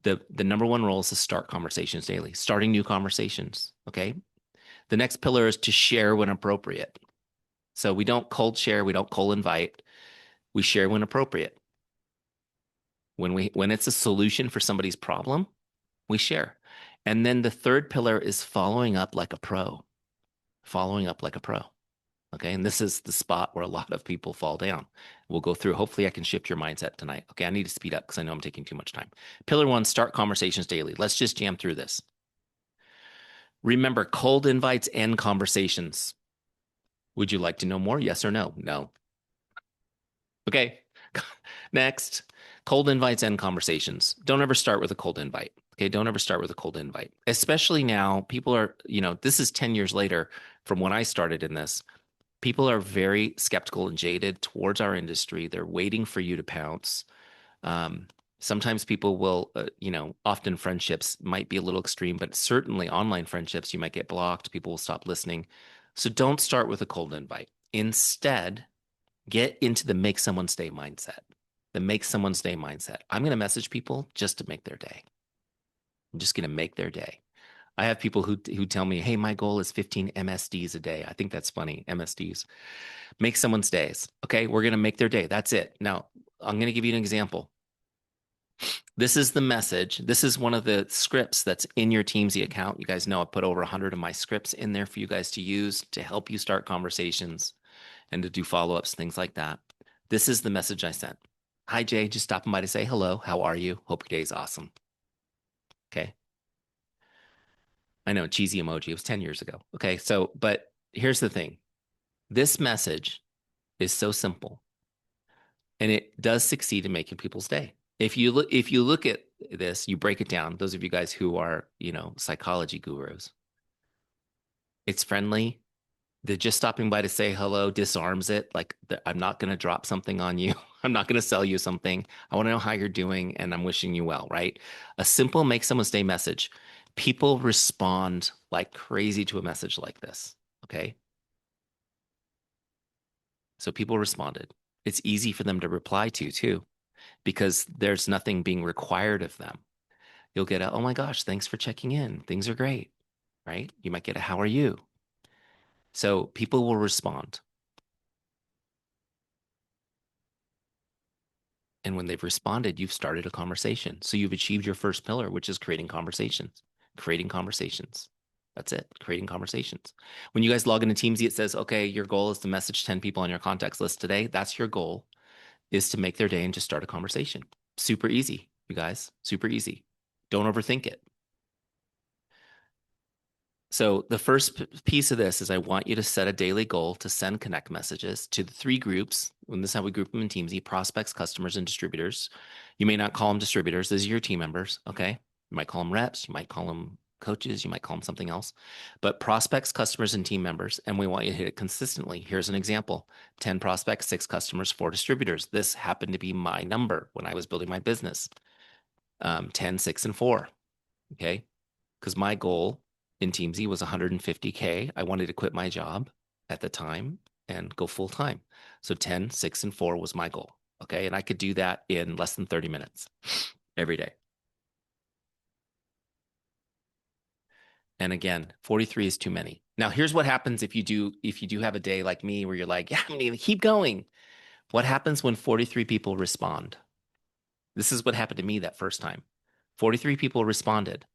[SPEAKER 1] The number one role is to start conversations daily, starting new conversations. Okay. The next pillar is to share when appropriate. So we don't cold share, we don't cold invite, we share when appropriate. When it's a solution for somebody's problem, We share. And then the third pillar is following up like a pro, following up like a pro. Okay. And this is the spot where a lot of people fall down. We'll go through. Hopefully, I can shift your mindset tonight. Okay. I need to speed up because I know I'm taking too much time. Pillar one, start conversations daily. Let's just jam through this. Remember, cold invites end conversations. Would you like to know more? Yes or no? No. Okay. Next, cold invites end conversations. Don't ever start with a cold invite. Okay. Don't ever start with a cold invite, especially now. People are, this is 10 years later from when I started in this. People are very skeptical and jaded towards our industry. They're waiting for you to pounce. Um, Sometimes people will, often friendships might be a little extreme, but certainly online friendships, you might get blocked. People will stop listening. So don't start with a cold invite. Instead, get into the make someone stay mindset. The make someone stay mindset. I'm going to message people just to make their day. I'm just going to make their day. I have people who tell me, "Hey, my goal is 15 MSDs a day." I think that's funny. MSDs. Make someone's days. Okay, we're going to make their day. That's it. Now, I'm going to give you an example. This is the message. This is one of the scripts that's in your Teamsy account. You guys know I put over 100 of my scripts in there for you guys to use to help you start conversations and to do follow-ups, things like that. This is the message I sent. Hi, Jay. Just stopping by to say hello. How are you? Hope your day is awesome. Okay. I know, cheesy emoji. It was 10 years ago. Okay. So, but here's the thing. This message is so simple and it does succeed in making people's day. If you look at this, you break it down, those of you guys who are, psychology gurus, it's friendly. They're just stopping by to say hello disarms it. Like, I'm not going to drop something on you. I'm not going to sell you something. I want to know how you're doing and I'm wishing you well, right? A simple make someone's day message. People respond like crazy to a message like this. Okay. So people responded. It's easy for them to reply to too, because there's nothing being required of them. You'll get a, "Oh my gosh, thanks for checking in. Things are great," right? You might get a, "How are you?" So people will respond. And when they've responded, you've started a conversation. So you've achieved your first pillar, which is creating conversations. Creating conversations. That's it. Creating conversations. When you guys log into Teamsy, it says, okay, your goal is to message 10 people on your contacts list today. That's your goal, is to make their day and just start a conversation. Super easy, you guys. Super easy. Don't overthink it. So the first piece of this is I want you to set a daily goal to send connect messages to the three groups. And this is how we group them in Teamsy: prospects, customers, and distributors. You may not call them distributors. These are your team members. Okay. You might call them reps. You might call them coaches. You might call them something else. But prospects, customers, and team members. And we want you to hit it consistently. Here's an example: 10 prospects, 6 customers, 4 distributors. This happened to be my number when I was building my business. 10, 6, and 4. Okay. Because my goal in Teamsy was 150K. I wanted to quit my job at the time and go full time. So 10, 6, and 4 was my goal. Okay. And I could do that in less than 30 minutes every day. And again, 43 is too many. Now, here's what happens if you do have a day like me where you're like, "Yeah, I'm gonna keep going." What happens when 43 people respond? This is what happened to me that first time. 43 people responded,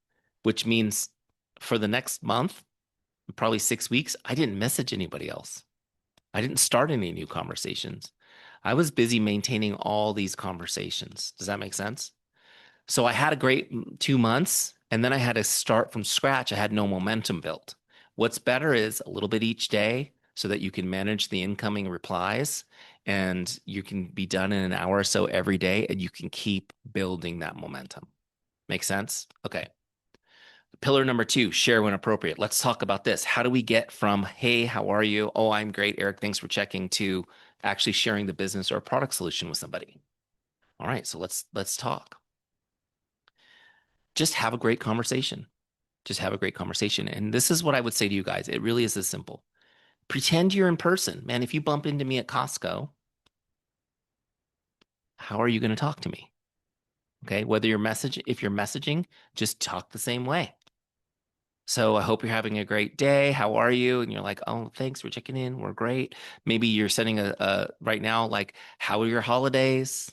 [SPEAKER 1] which means for the next month, probably 6 weeks, I didn't message anybody else. I didn't start any new conversations. I was busy maintaining all these conversations. Does that make sense? So I had a great 2 months, and then I had to start from scratch. I had no momentum built. What's better is a little bit each day so that you can manage the incoming replies and you can be done in an hour or so every day and you can keep building that momentum. Make sense? Okay. Pillar number 2, share when appropriate. Let's talk about this. How do we get from, "Hey, how are you? Oh, I'm great, Eric. Thanks for checking," to actually sharing the business or product solution with somebody? All right, so let's talk. Just have a great conversation. Just have a great conversation. And this is what I would say to you guys. It really is this simple. Pretend you're in person. Man, if you bump into me at Costco, how are you going to talk to me? Okay, if you're messaging, just talk the same way. So I hope you're having a great day. How are you? And you're like, "Oh, thanks for checking in. We're great." Maybe you're sending a right now, like, "How are your holidays?"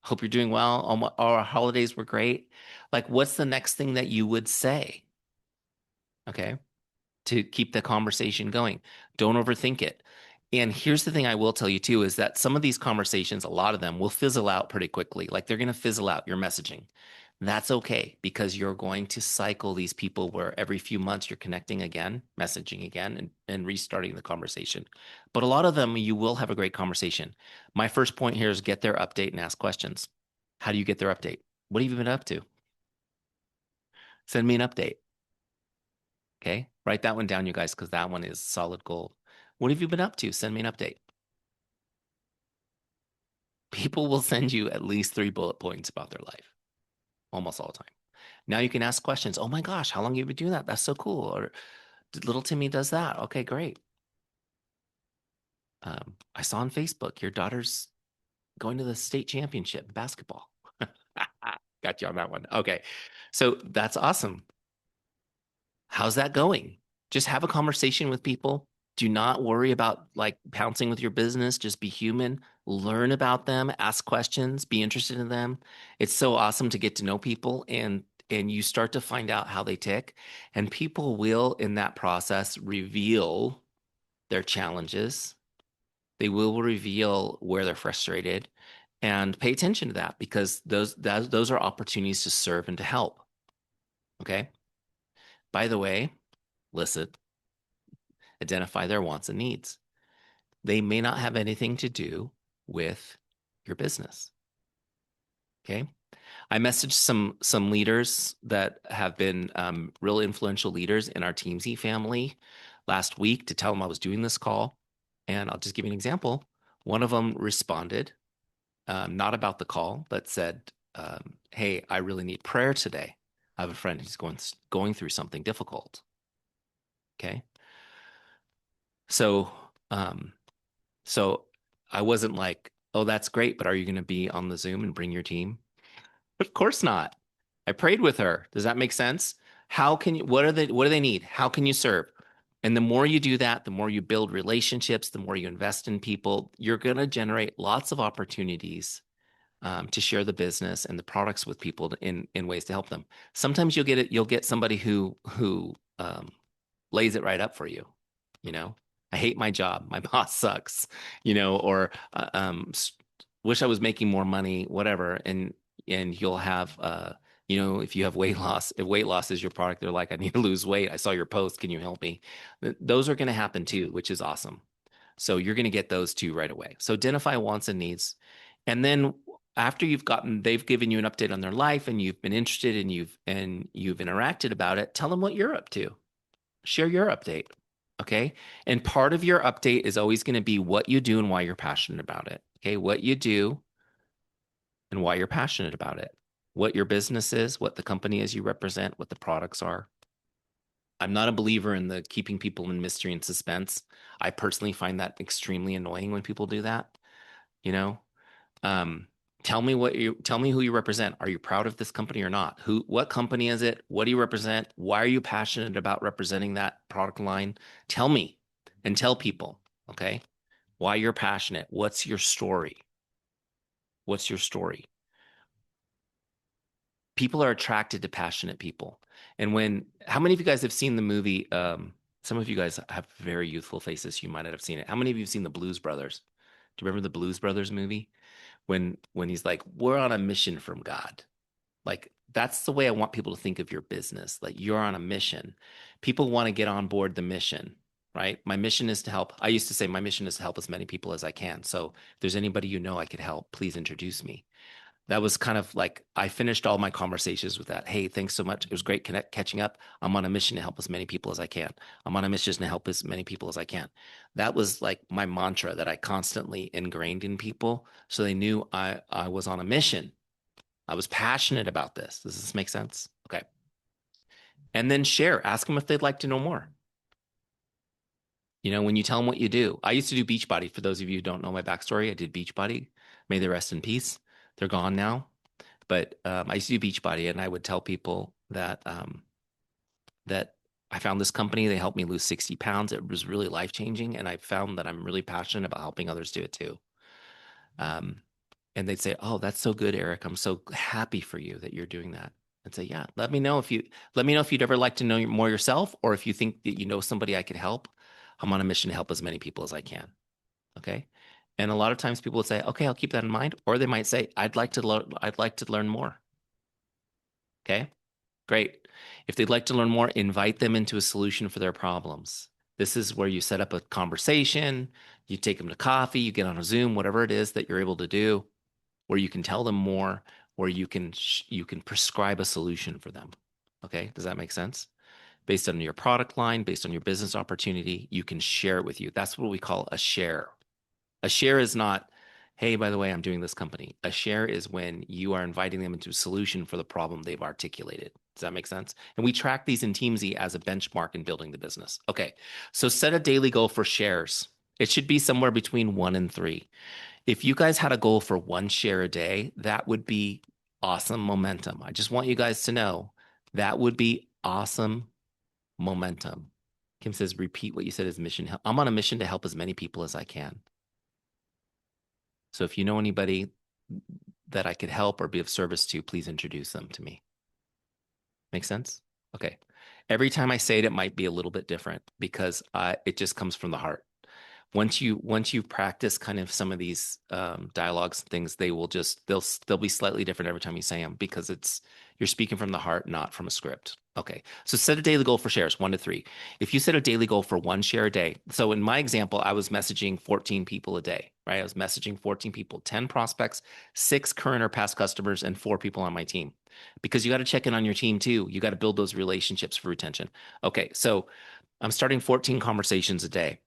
[SPEAKER 1] Hope you're doing well. Our holidays were great. Like, what's the next thing that you would say? Okay. To keep the conversation going. Don't overthink it. And here's the thing I will tell you too is that some of these conversations, a lot of them will fizzle out pretty quickly. Like they're going to fizzle out your messaging. That's okay because you're going to cycle these people where every few months you're connecting again, messaging again, and restarting the conversation. But a lot of them, you will have a great conversation. My first point here is get their update and ask questions. How do you get their update? What have you been up to? Send me an update. Okay. Write that one down, you guys, because that one is solid gold. What have you been up to? Send me an update. People will send you at least 3 bullet points about their life almost all the time. Now you can ask questions. Oh my gosh, how long have you been doing that? That's so cool. Or little Timmy does that. Okay, great. I saw on Facebook your daughter's going to the state championship in basketball. Got you on that one. Okay. So that's awesome. How's that going? Just have a conversation with people. Do not worry about like pouncing with your business. Just be human, learn about them, ask questions, be interested in them. It's so awesome to get to know people and you start to find out how they tick. And people will in that process reveal their challenges. They will reveal where they're frustrated and pay attention to that because those are opportunities to serve and to help. Okay. By the way, listen, identify their wants and needs. They may not have anything to do with your business. Okay. I messaged some leaders that have been real influential leaders in our Teamsy family last week to tell them I was doing this call. And I'll just give you an example. One of them responded, not about the call, but said, "Hey, I really need prayer today. I have a friend who's going through something difficult." Okay. So um, So I wasn't like, oh, that's great, but are you going to be on the Zoom and bring your team? Of course not. I prayed with her. Does that make sense? How can you, what do they need? How can you serve? And the more you do that, the more you build relationships, the more you invest in people, you're going to generate lots of opportunities to share the business and the products with people in ways to help them. Sometimes you'll get somebody who lays it right up for you. You know, I hate my job. My boss sucks, or wish I was making more money, whatever. And you'll have, if you have weight loss, if weight loss is your product, they're like, I need to lose weight. I saw your post. Can you help me? Those are going to happen too, which is awesome. So you're going to get those too right away. So identify wants and needs. And then after they've given you an update on their life and you've been interested and you've interacted about it, tell them what you're up to. Share your update. Okay. And part of your update is always going to be what you do and why you're passionate about it. Okay. What you do and why you're passionate about it. What your business is, what the company is you represent, what the products are. I'm not a believer in the keeping people in mystery and suspense. I personally find that extremely annoying when people do that. You know, um, tell me who you represent. Are you proud of this company or not? What company is it? What do you represent? Why are you passionate about representing that product line? Tell me and tell people, okay? Why you're passionate. What's your story? What's your story? People are attracted to passionate people. And how many of you guys have seen the movie? Some of you guys have very youthful faces. You might not have seen it. How many of you have seen the Blues Brothers? Do you remember the Blues Brothers movie? When he's like, we're on a mission from God. Like that's the way I want people to think of your business. Like you're on a mission. People want to get on board the mission, right? My mission is to help. I used to say my mission is to help as many people as I can. So if there's anybody I could help, please introduce me. That was kind of like I finished all my conversations with that. Hey, thanks so much. It was great catching up. I'm on a mission to help as many people as I can. I'm on a mission to help as many people as I can. That was like my mantra that I constantly ingrained in people. So they knew I was on a mission. I was passionate about this. Does this make sense? Okay. And then share, ask them if they'd like to know more. When you tell them what you do, I used to do Beachbody. For those of you who don't know my backstory, I did Beachbody. May they rest in peace. They're gone now. But I used to do Beachbody, and I would tell people that I found this company. They helped me lose 60 pounds. It was really life changing, and I found that I'm really passionate about helping others do it too. Um, And they'd say, "Oh, that's so good, Eric. I'm so happy for you that you're doing that." I'd say, "Yeah, let me know if you'd ever like to know more yourself, or if you think that you know somebody I could help. I'm on a mission to help as many people as I can." Okay. And a lot of times people would say, "Okay, I'll keep that in mind." Or they might say, I'd like to learn more." Okay. Great. If they'd like to learn more, invite them into a solution for their problems. This is where you set up a conversation, you take them to coffee, you get on a Zoom, whatever it is that you're able to do, where you can tell them more, where you can prescribe a solution for them. Okay? Does that make sense? Based on your product line, based on your business opportunity, you can share it with you. That's what we call a share. A share is not, "Hey, by the way, I'm doing this company." A share is when you are inviting them into a solution for the problem they've articulated. Does that make sense? And we track these in Teamsy as a benchmark in building the business. Okay, so set a daily goal for shares. It should be somewhere between 1 and 3. If you guys had a goal for 1 share a day, that would be awesome momentum. I just want you guys to know that would be awesome momentum. Kim says, repeat what you said is mission. I'm on a mission to help as many people as I can. So if you know anybody that I could help or be of service to, please introduce them to me. Make sense? Okay. Every time I say it, it might be a little bit different because it just comes from the heart. Once you practice kind of some of these dialogues and things, they'll be slightly different every time you say them because you're speaking from the heart, not from a script. Okay, so set a daily goal for shares, 1 to 3. If you set a daily goal for 1 share a day, so in my example, I was messaging 14 people a day, right? I was messaging 14 people, 10 prospects, 6 current or past customers, and 4 people on my team. Because you got to check in on your team too. You got to build those relationships for retention. Okay, so I'm starting 14 conversations a day.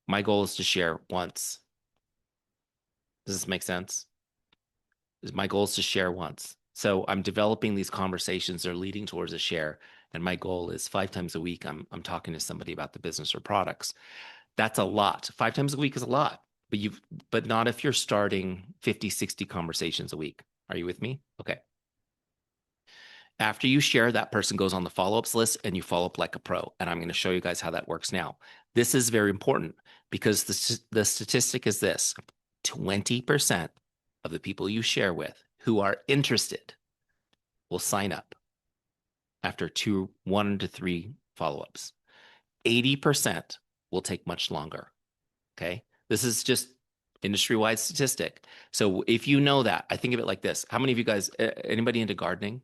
[SPEAKER 1] My goal is to share once. Does this make sense? My goal is to share once. So I'm developing these conversations that are leading towards a share. And my goal is 5 times a week, I'm talking to somebody about the business or products. That's a lot. 5 times a week is a lot, but not if you're starting 50, 60 conversations a week. Are you with me? Okay. After you share, that person goes on the follow-ups list and you follow up like a pro. And I'm going to show you guys how that works now. This is very important because the statistic is this: 20% of the people you share with who are interested will sign up after 1 to 3 follow-ups. 80% will take much longer. Okay. This is just industry-wide statistic. So if you know that, I think of it like this. How many of you guys, anybody into gardening?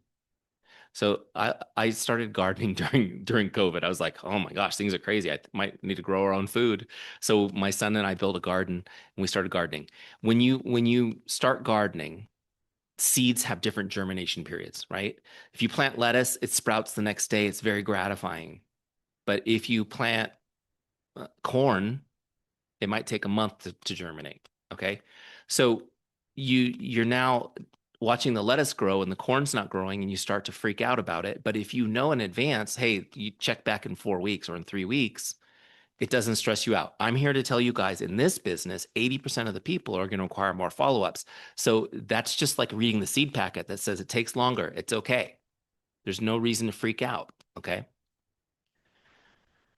[SPEAKER 1] So I started gardening during COVID. I was like, oh my gosh, things are crazy. I might need to grow our own food. So my son and I built a garden and we started gardening. When you start gardening, seeds have different germination periods, right? If you plant lettuce, it sprouts the next day. It's very gratifying. But if you plant corn, it might take a month to germinate. Okay. So you're now watching the lettuce grow and the corn's not growing and you start to freak out about it. But if you know in advance, hey, you check back in 4 weeks or in 3 weeks, it doesn't stress you out. I'm here to tell you guys in this business, 80% of the people are going to require more follow-ups. So that's just like reading the seed packet that says it takes longer. It's okay. There's no reason to freak out. Okay.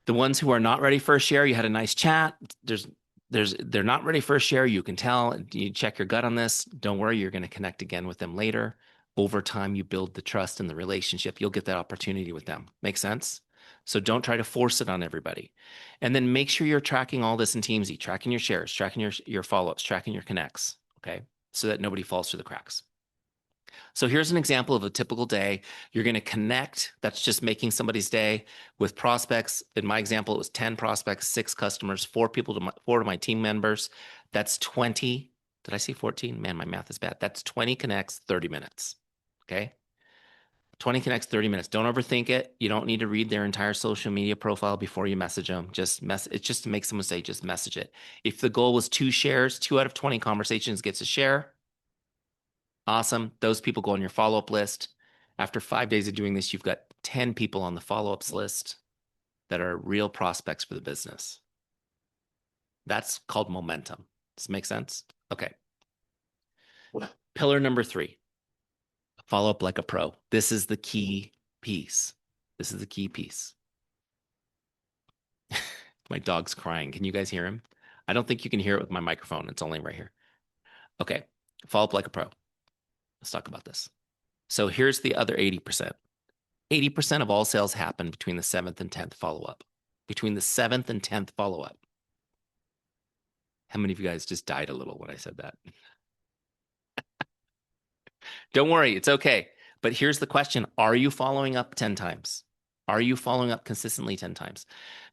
[SPEAKER 1] The ones who are not ready for a share, you had a nice chat. They're not ready for a share. You can tell. You check your gut on this. Don't worry, you're going to connect again with them later. Over time, you build the trust and the relationship. You'll get that opportunity with them. Make sense? So don't try to force it on everybody. And then make sure you're tracking all this in Teamsy, tracking your shares, tracking your follow-ups, tracking your connects. Okay. So that nobody falls through the cracks. So here's an example of a typical day. You're going to connect. That's just making somebody's day with prospects. In my example, it was 10 prospects, 6 customers, 4 of my team members. That's 20. Did I say 14? Man, my math is bad. That's 20 connects, 30 minutes. Okay. 20 connects, 30 minutes. Don't overthink it. You don't need to read their entire social media profile before you message them. It's just to make someone say, just message it. If the goal was 2 shares, 2 out of 20 conversations gets a share. Awesome. Those people go on your follow-up list. After 5 days of doing this, you've got 10 people on the follow-ups list that are real prospects for the business. That's called momentum. Does this make sense? Okay. Pillar number 3, follow up like a pro. This is the key piece. This is the key piece. My dog's crying. Can you guys hear him? I don't think you can hear it with my microphone. It's only right here. Okay. Follow up like a pro. Let's talk about this. So here's the other 80%. 80% of all sales happen between the 7th and 10th follow up. Between the 7th and 10th follow up. How many of you guys just died a little when I said that? Don't worry, it's okay. But here's the question. Are you following up 10 times? Are you following up consistently 10 times?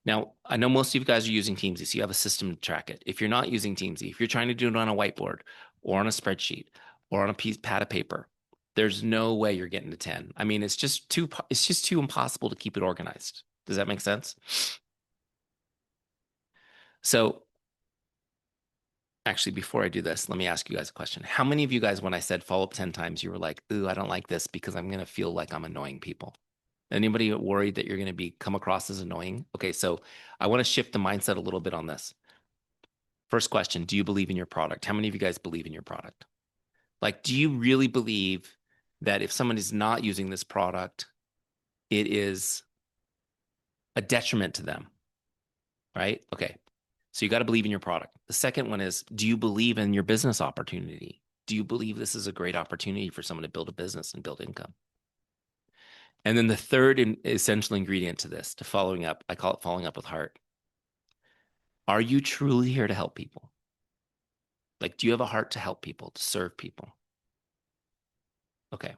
[SPEAKER 1] Now, I know most of you guys are using Teamsy, so you have a system to track it. If you're not using Teamsy, if you're trying to do it on a whiteboard or on a spreadsheet or on a pad of paper, there's no way you're getting to 10. I mean, it's just too impossible to keep it organized. Does that make sense? So actually, before I do this, let me ask you guys a question. How many of you guys, when I said follow up 10 times, you were like, ooh, I don't like this because I'm going to feel like I'm annoying people? Anybody worried that you're going to come across as annoying? Okay, so I want to shift the mindset a little bit on this. First question, do you believe in your product? How many of you guys believe in your product? Like, do you really believe that if someone is not using this product, it is a detriment to them, right? Okay, so you got to believe in your product. The second one is, do you believe in your business opportunity? Do you believe this is a great opportunity for someone to build a business and build income? And then the third essential ingredient to this, to following up, I call it following up with heart. Are you truly here to help people? Like, do you have a heart to help people, to serve people? Okay.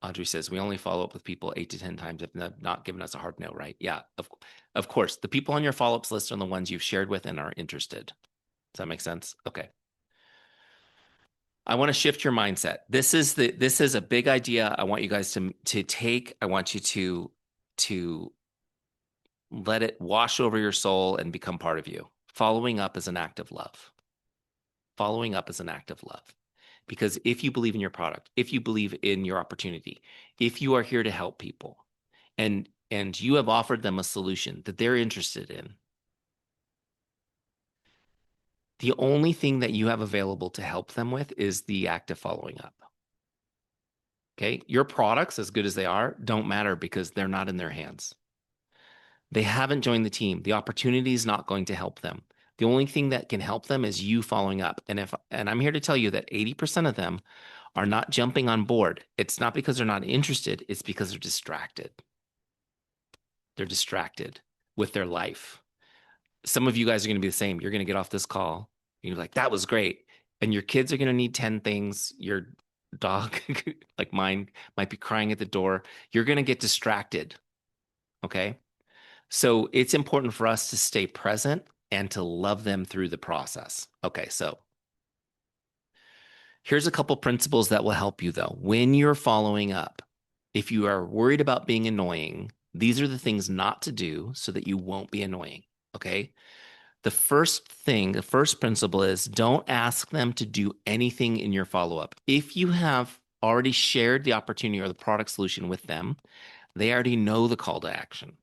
[SPEAKER 1] Audrey says, we only follow up with people 8 to 10 times if they've not given us a hard no, right? Yeah, of course. The people on your follow-ups list are the ones you've shared with and are interested. Does that make sense? Okay. I want to shift your mindset. This is a big idea. I want you guys to take. I want you to let it wash over your soul and become part of you. Following up is an act of love. Following up is an act of love. Because if you believe in your product, if you believe in your opportunity, if you are here to help people and you have offered them a solution that they're interested in, the only thing that you have available to help them with is the act of following up. Okay? Your products, as good as they are, don't matter because they're not in their hands. They haven't joined the team. The opportunity is not going to help them. The only thing that can help them is you following up. And I'm here to tell you that 80% of them are not jumping on board. It's not because they're not interested, it's because they're distracted. They're distracted with their life. Some of you guys are going to be the same. You're going to get off this call. You're like, that was great. And your kids are going to need 10 things. Your dog, like mine, might be crying at the door. You're going to get distracted. Okay. So it's important for us to stay present and to love them through the process. Okay. So here's a couple principles that will help you though. When you're following up, if you are worried about being annoying, these are the things not to do so that you won't be annoying. Okay. The first principle is don't ask them to do anything in your follow up. If you have already shared the opportunity or the product solution with them, they already know the call to action.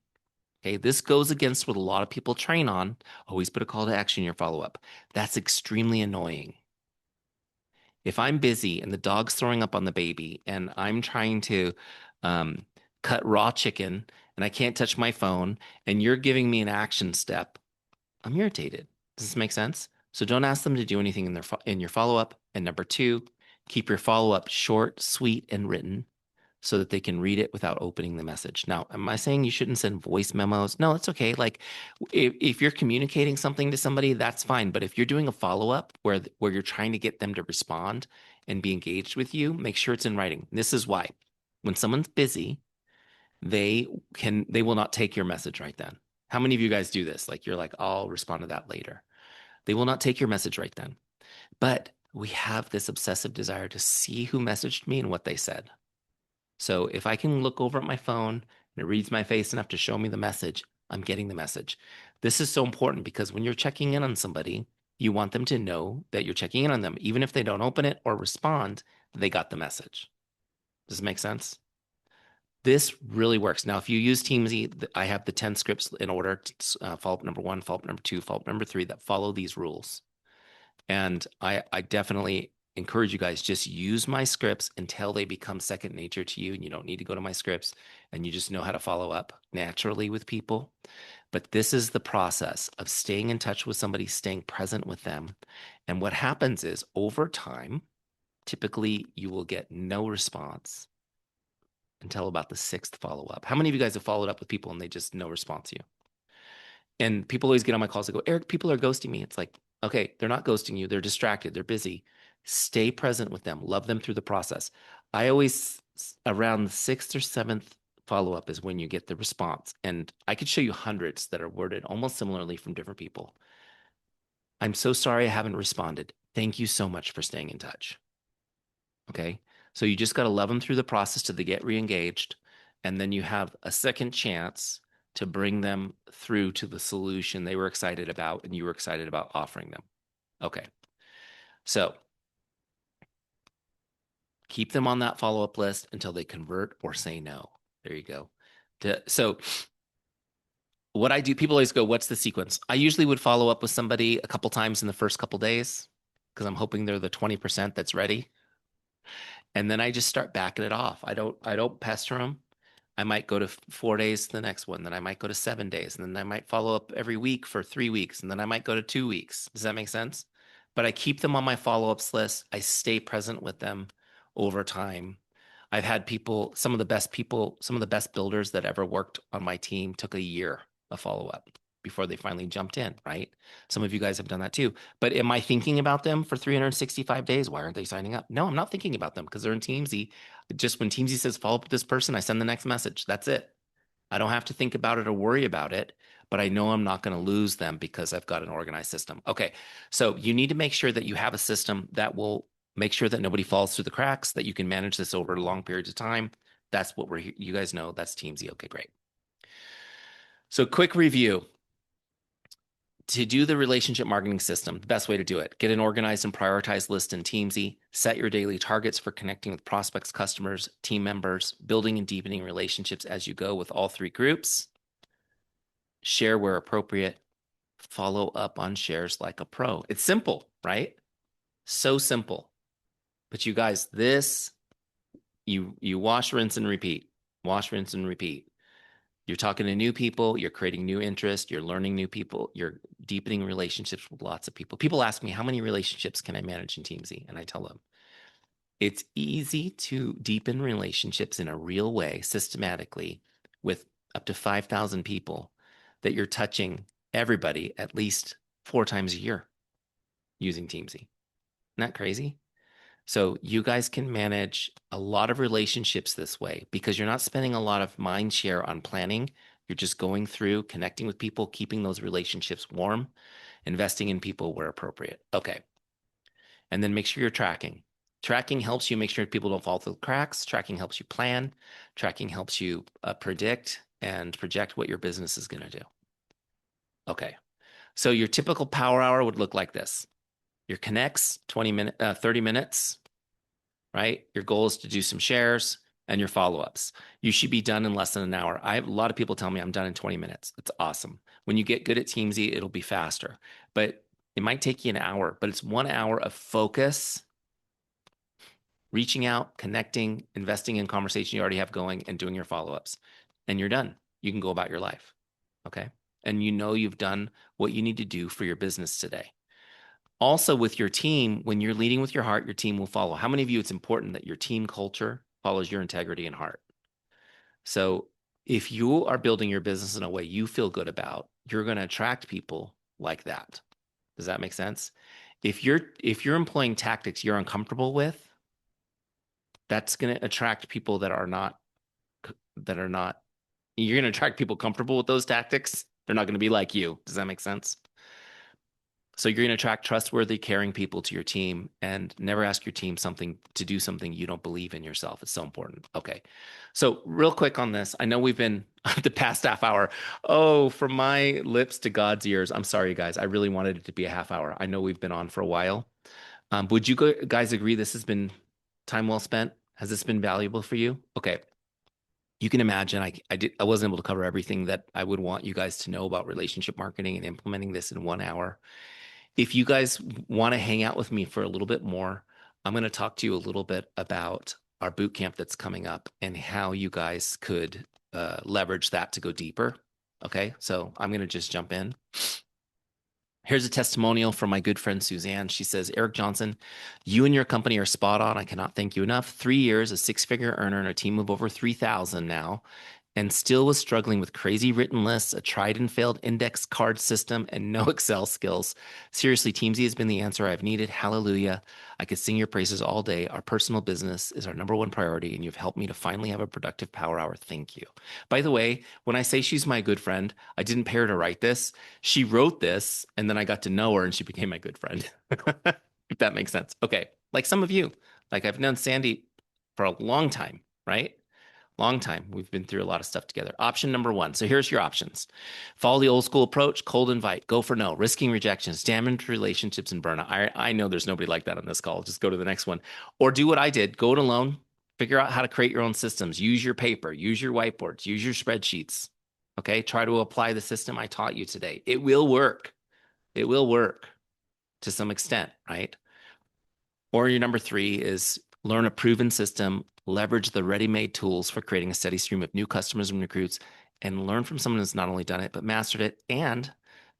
[SPEAKER 1] Okay. This goes against what a lot of people train on. Always put a call to action in your follow up. That's extremely annoying. If I'm busy and the dog's throwing up on the baby and I'm trying to cut raw chicken and I can't touch my phone and you're giving me an action step, I'm irritated. Does this make sense? So don't ask them to do anything in your follow-up. And number two, keep your follow-up short, sweet, and written so that they can read it without opening the message. Now, am I saying you shouldn't send voice memos? No, it's okay. Like if you're communicating something to somebody, that's fine. But if you're doing a follow-up where you're trying to get them to respond and be engaged with you, make sure it's in writing. This is why. When someone's busy, they will not take your message right then. How many of you guys do this? Like you're like, I'll respond to that later. They will not take your message right then. But we have this obsessive desire to see who messaged me and what they said. So if I can look over at my phone and it reads my face enough to show me the message, I'm getting the message. This is so important because when you're checking in on somebody, you want them to know that you're checking in on them. Even if they don't open it or respond, they got the message. Does it make sense? This really works. Now, if you use Teamsy, I have the 10 scripts in order, follow-up number 1, follow-up number 2, follow-up number 3 that follow these rules. And I definitely encourage you guys, just use my scripts until they become second nature to you and you don't need to go to my scripts and you just know how to follow up naturally with people. But this is the process of staying in touch with somebody, staying present with them. And what happens is over time, typically you will get no response until about the sixth follow up. How many of you guys have followed up with people and they just no response to you? And people always get on my calls and go, Eric, people are ghosting me. It's like, okay, they're not ghosting you. They're distracted. They're busy. Stay present with them. Love them through the process. I always, around the sixth or seventh follow up is when you get the response. And I could show you hundreds that are worded almost similarly from different people. I'm so sorry I haven't responded. Thank you so much for staying in touch. Okay. So you just got to love them through the process till they get re-engaged. And then you have a second chance to bring them through to the solution they were excited about and you were excited about offering them. Okay. So keep them on that follow-up list until they convert or say no. There you go. So what I do, people always go, what's the sequence? I usually would follow up with somebody a couple times in the first couple days because I'm hoping they're the 20% that's ready. And then I just start backing it off. I don't pester them. I might go to 4 days to the next one, then I might go to 7 days, and then I might follow up every week for 3 weeks, and then I might go to 2 weeks. Does that make sense? But I keep them on my follow-ups list. I stay present with them over time. I've had people, some of the best builders that ever worked on my team took a year of follow-up before they finally jumped in, right? Some of you guys have done that too. But am I thinking about them for 365 days? Why aren't they signing up? No, I'm not thinking about them because they're in Teamsy. Just when Teamsy says follow up with this person, I send the next message. That's it. I don't have to think about it or worry about it, but I know I'm not going to lose them because I've got an organized system. Okay. So you need to make sure that you have a system that will make sure that nobody falls through the cracks, that you can manage this over long periods of time. That's what you guys know. That's Teamsy. Okay, great. So quick review. To do the relationship marketing system, the best way to do it, get an organized and prioritized list in Teamsy, set your daily targets for connecting with prospects, customers, team members, building and deepening relationships as you go with all three groups, share where appropriate, follow up on shares like a pro. It's simple, right? So simple. But you guys, you wash, rinse, and repeat. Wash, rinse, and repeat. You're talking to new people, you're creating new interest, you're learning new people, you're deepening relationships with lots of people. People ask me, how many relationships can I manage in Teamsy? And I tell them, it's easy to deepen relationships in a real way, systematically, with up to 5,000 people that you're touching everybody at least 4 times a year using Teamsy. Isn't that crazy? So you guys can manage a lot of relationships this way because you're not spending a lot of mind share on planning. You're just going through, connecting with people, keeping those relationships warm, investing in people where appropriate. Okay. And then make sure you're tracking. Tracking helps you make sure people don't fall through the cracks. Tracking helps you plan. Tracking helps you predict and project what your business is going to do. Okay. So your typical power hour would look like this. Your connects, 30 minutes, right? Your goal is to do some shares and your follow-ups. You should be done in less than an hour. I have a lot of people tell me I'm done in 20 minutes. It's awesome. When you get good at Teamsy, it'll be faster, but it might take you an hour, but it's 1 hour of focus, reaching out, connecting, investing in conversation you already have going and doing your follow-ups, and you're done. You can go about your life. Okay. And you know you've done what you need to do for your business today. Also, with your team, when you're leading with your heart, your team will follow. How many of you, it's important that your team culture follows your integrity and heart? So if you are building your business in a way you feel good about, you're going to attract people like that. Does that make sense? If you're employing tactics you're uncomfortable with, that's going to attract people that are not, you're going to attract people comfortable with those tactics. They're not going to be like you. Does that make sense? So you're going to attract trustworthy, caring people to your team and never ask your team to do something you don't believe in yourself. It's so important. Okay. So real quick on this, I know we've been the past half hour. Oh, from my lips to God's ears. I'm sorry, guys. I really wanted it to be a half hour. I know we've been on for a while. Would you guys agree this has been time well spent? Has this been valuable for you? Okay. You can imagine I wasn't able to cover everything that I would want you guys to know about relationship marketing and implementing this in 1 hour. If you guys want to hang out with me for a little bit more, I'm going to talk to you a little bit about our boot camp that's coming up and how you guys could leverage that to go deeper. Okay, so I'm going to just jump in. Here's a testimonial from my good friend Suzanne. She says, Eric Johnson, you and your company are spot on. I cannot thank you enough. 3 years, a six-figure earner, and a team of over 3,000 now, and still was struggling with crazy written lists, a tried and failed index card system, and no Excel skills. Seriously, Teamsy has been the answer I've needed. Hallelujah. I could sing your praises all day. Our personal business is our number one priority, and you've helped me to finally have a productive power hour. Thank you. By the way, when I say she's my good friend, I didn't pay her to write this. She wrote this, and then I got to know her, and she became my good friend. If that makes sense. Okay. Like some of you, like I've known Sandy for a long time, right? Long time. We've been through a lot of stuff together. Option number one. So here's your options. Follow the old school approach, cold invite, go for no, risking rejections, damaged relationships, and burnout. I know there's nobody like that on this call. Just go to the next one. Or do what I did. Go it alone. Figure out how to create your own systems. Use your paper, use your whiteboards, use your spreadsheets. Okay. Try to apply the system I taught you today. It will work. It will work to some extent, right? Or your number three is learn a proven system, leverage the ready-made tools for creating a steady stream of new customers and recruits, and learn from someone who's not only done it, but mastered it, and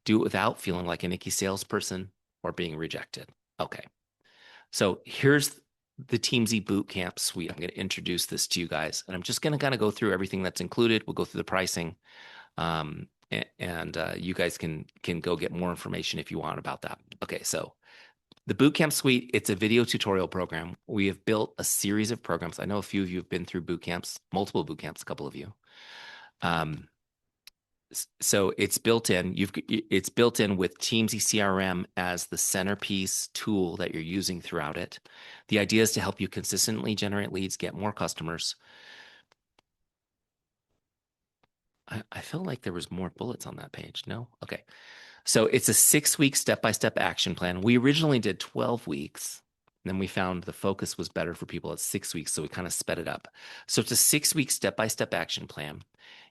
[SPEAKER 1] do it without feeling like an icky salesperson or being rejected. Okay. So here's the Teamsy Bootcamp suite. I'm going to introduce this to you guys, and I'm just going to kind of go through everything that's included. We'll go through the pricing, and you guys can go get more information if you want about that. Okay, so the Bootcamp Suite, it's a video tutorial program. We have built a series of programs. I know a few of you have been through boot camps, multiple boot camps, a couple of you. So it's built in. It's built in with Teamsy CRM as the centerpiece tool that you're using throughout it. The idea is to help you consistently generate leads, get more customers. I feel like there was more bullets on that page. No? Okay. So it's a 6-week step-by-step action plan. We originally did 12 weeks. And then we found the focus was better for people at 6 weeks. So we kind of sped it up. So it's a 6-week step-by-step action plan.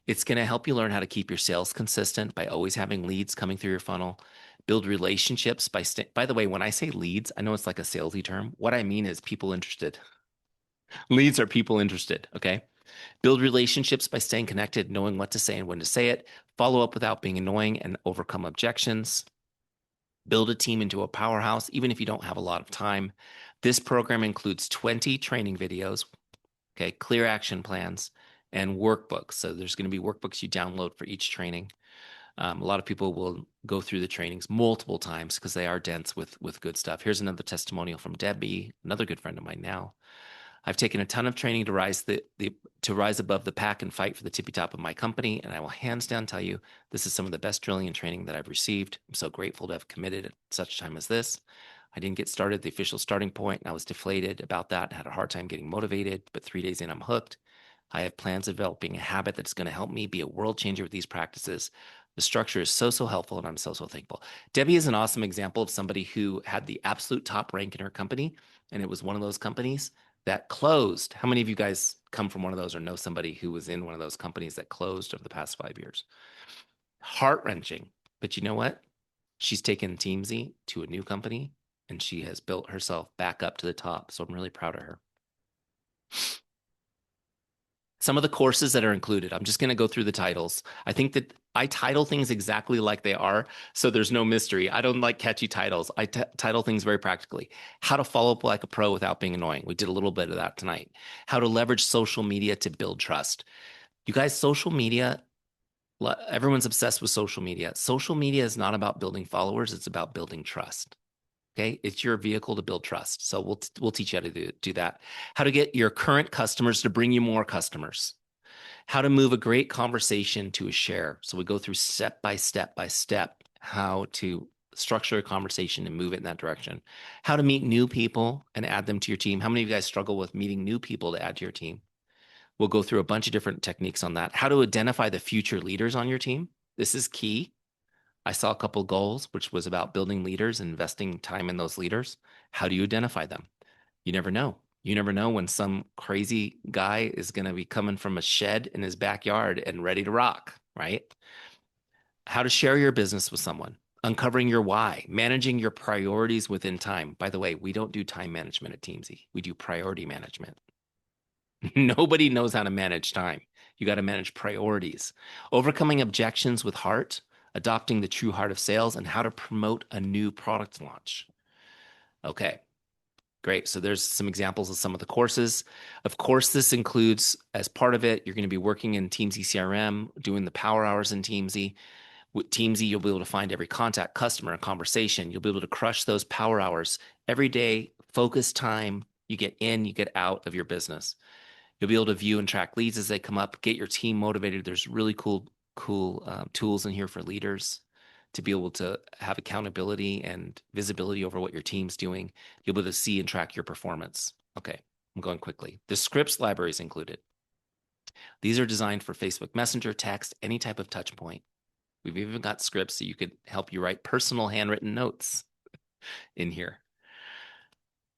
[SPEAKER 1] It's going to help you learn how to keep your sales consistent by always having leads coming through your funnel. Build relationships by the way, when I say leads, I know it's like a salesy term. What I mean is people interested. Leads are people interested. Okay. Build relationships by staying connected, knowing what to say and when to say it. Follow up without being annoying and overcome objections. Build a team into a powerhouse, even if you don't have a lot of time. This program includes 20 training videos, okay, clear action plans, and workbooks. So there's going to be workbooks you download for each training. A lot of people will go through the trainings multiple times because they are dense with good stuff. Here's another testimonial from Debbie, another good friend of mine now. I've taken a ton of training to rise above the pack and fight for the tippy top of my company, and I will hands down tell you this is some of the best drilling and training that I've received. I'm so grateful to have committed at such time as this. I didn't get started at the official starting point, and I was deflated about that. Had a hard time getting motivated, but 3 days in, I'm hooked. I have plans of developing a habit that's going to help me be a world changer with these practices. The structure is so helpful, and I'm so thankful. Debbie is an awesome example of somebody who had the absolute top rank in her company, and it was one of those companies that closed. How many of you guys come from one of those or know somebody who was in one of those companies that closed over the past 5 years? Heart-wrenching. But you know what? She's taken Teamsy to a new company, and she has built herself back up to the top. So I'm really proud of her. Some of the courses that are included, I'm just going to go through the titles. I think that I title things exactly like they are, so there's no mystery. I don't like catchy titles. I title things very practically. How to follow up like a pro without being annoying. We did a little bit of that tonight. How to leverage social media to build trust. You guys, social media, everyone's obsessed with social media. Social media is not about building followers. It's about building trust. Okay, it's your vehicle to build trust. So we'll teach you how to do that. How to get your current customers to bring you more customers. How to move a great conversation to a share. So we go through step by step how to structure a conversation and move it in that direction. How to meet new people and add them to your team. How many of you guys struggle with meeting new people to add to your team? We'll go through a bunch of different techniques on that. How to identify the future leaders on your team. This is key. I saw a couple goals, which was about building leaders and investing time in those leaders. How do you identify them? You never know. You never know when some crazy guy is going to be coming from a shed in his backyard and ready to rock, right? How to share your business with someone, uncovering your why, managing your priorities within time. By the way, we don't do time management at Teamsy. We do priority management. Nobody knows how to manage time. You got to manage priorities, overcoming objections with heart, adopting the true heart of sales, and how to promote a new product launch. Okay, great. So there's some examples of some of the courses. Of course, this includes, as part of it, you're going to be working in Teamsy CRM, doing the power hours in Teamsy. With Teamsy, you'll be able to find every contact, customer, and conversation. You'll be able to crush those power hours every day, focus time. You get in, you get out of your business. You'll be able to view and track leads as they come up, get your team motivated. There's really cool tools in here for leaders to be able to have accountability and visibility over what your team's doing. You'll be able to see and track your performance. Okay, I'm going quickly. The scripts library is included. These are designed for Facebook Messenger, text, any type of touch point. We've even got scripts so you could help you write personal handwritten notes in here.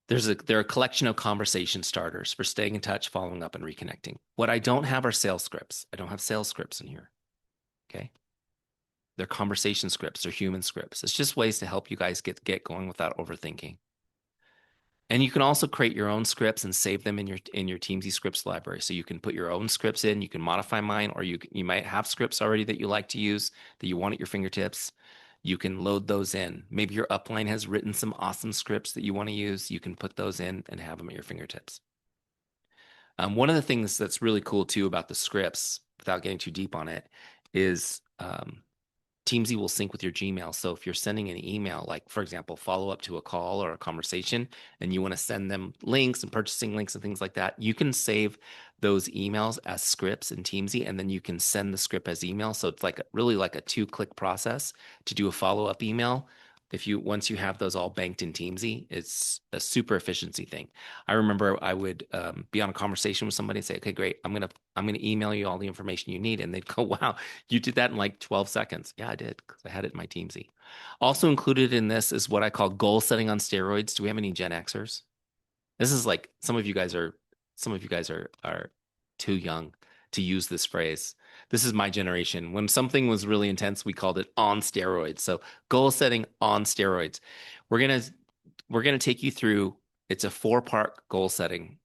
[SPEAKER 1] There are a collection of conversation starters for staying in touch, following up, and reconnecting. What I don't have are sales scripts. I don't have sales scripts in here. Okay. They're conversation scripts. They're human scripts. It's just ways to help you guys get going without overthinking. And you can also create your own scripts and save them in your Teamsy scripts library. So you can put your own scripts in. You can modify mine, or you might have scripts already that you like to use that you want at your fingertips. You can load those in. Maybe your upline has written some awesome scripts that you want to use. You can put those in and have them at your fingertips. One of the things that's really cool too about the scripts, without getting too deep on it, is Teamsy will sync with your Gmail. So if you're sending an email, like for example, follow up to a call or a conversation, and you want to send them links and purchasing links and things like that, you can save those emails as scripts in Teamsy, and then you can send the script as email. So it's really like a 2-click process to do a follow-up email. Once you have those all banked in Teamsy, it's a super efficiency thing. I remember I would be on a conversation with somebody and say, "Okay, great, I'm gonna email you all the information you need," and they'd go, "Wow, you did that in like 12 seconds." Yeah, I did, because I had it in my Teamsy. Also included in this is what I call goal setting on steroids. Do we have any Gen Xers? This is like some of you guys are too young to use this phrase. This is my generation. When something was really intense, we called it on steroids. So goal setting on steroids. We're gonna we're gonna take you through. It's a 4-part goal setting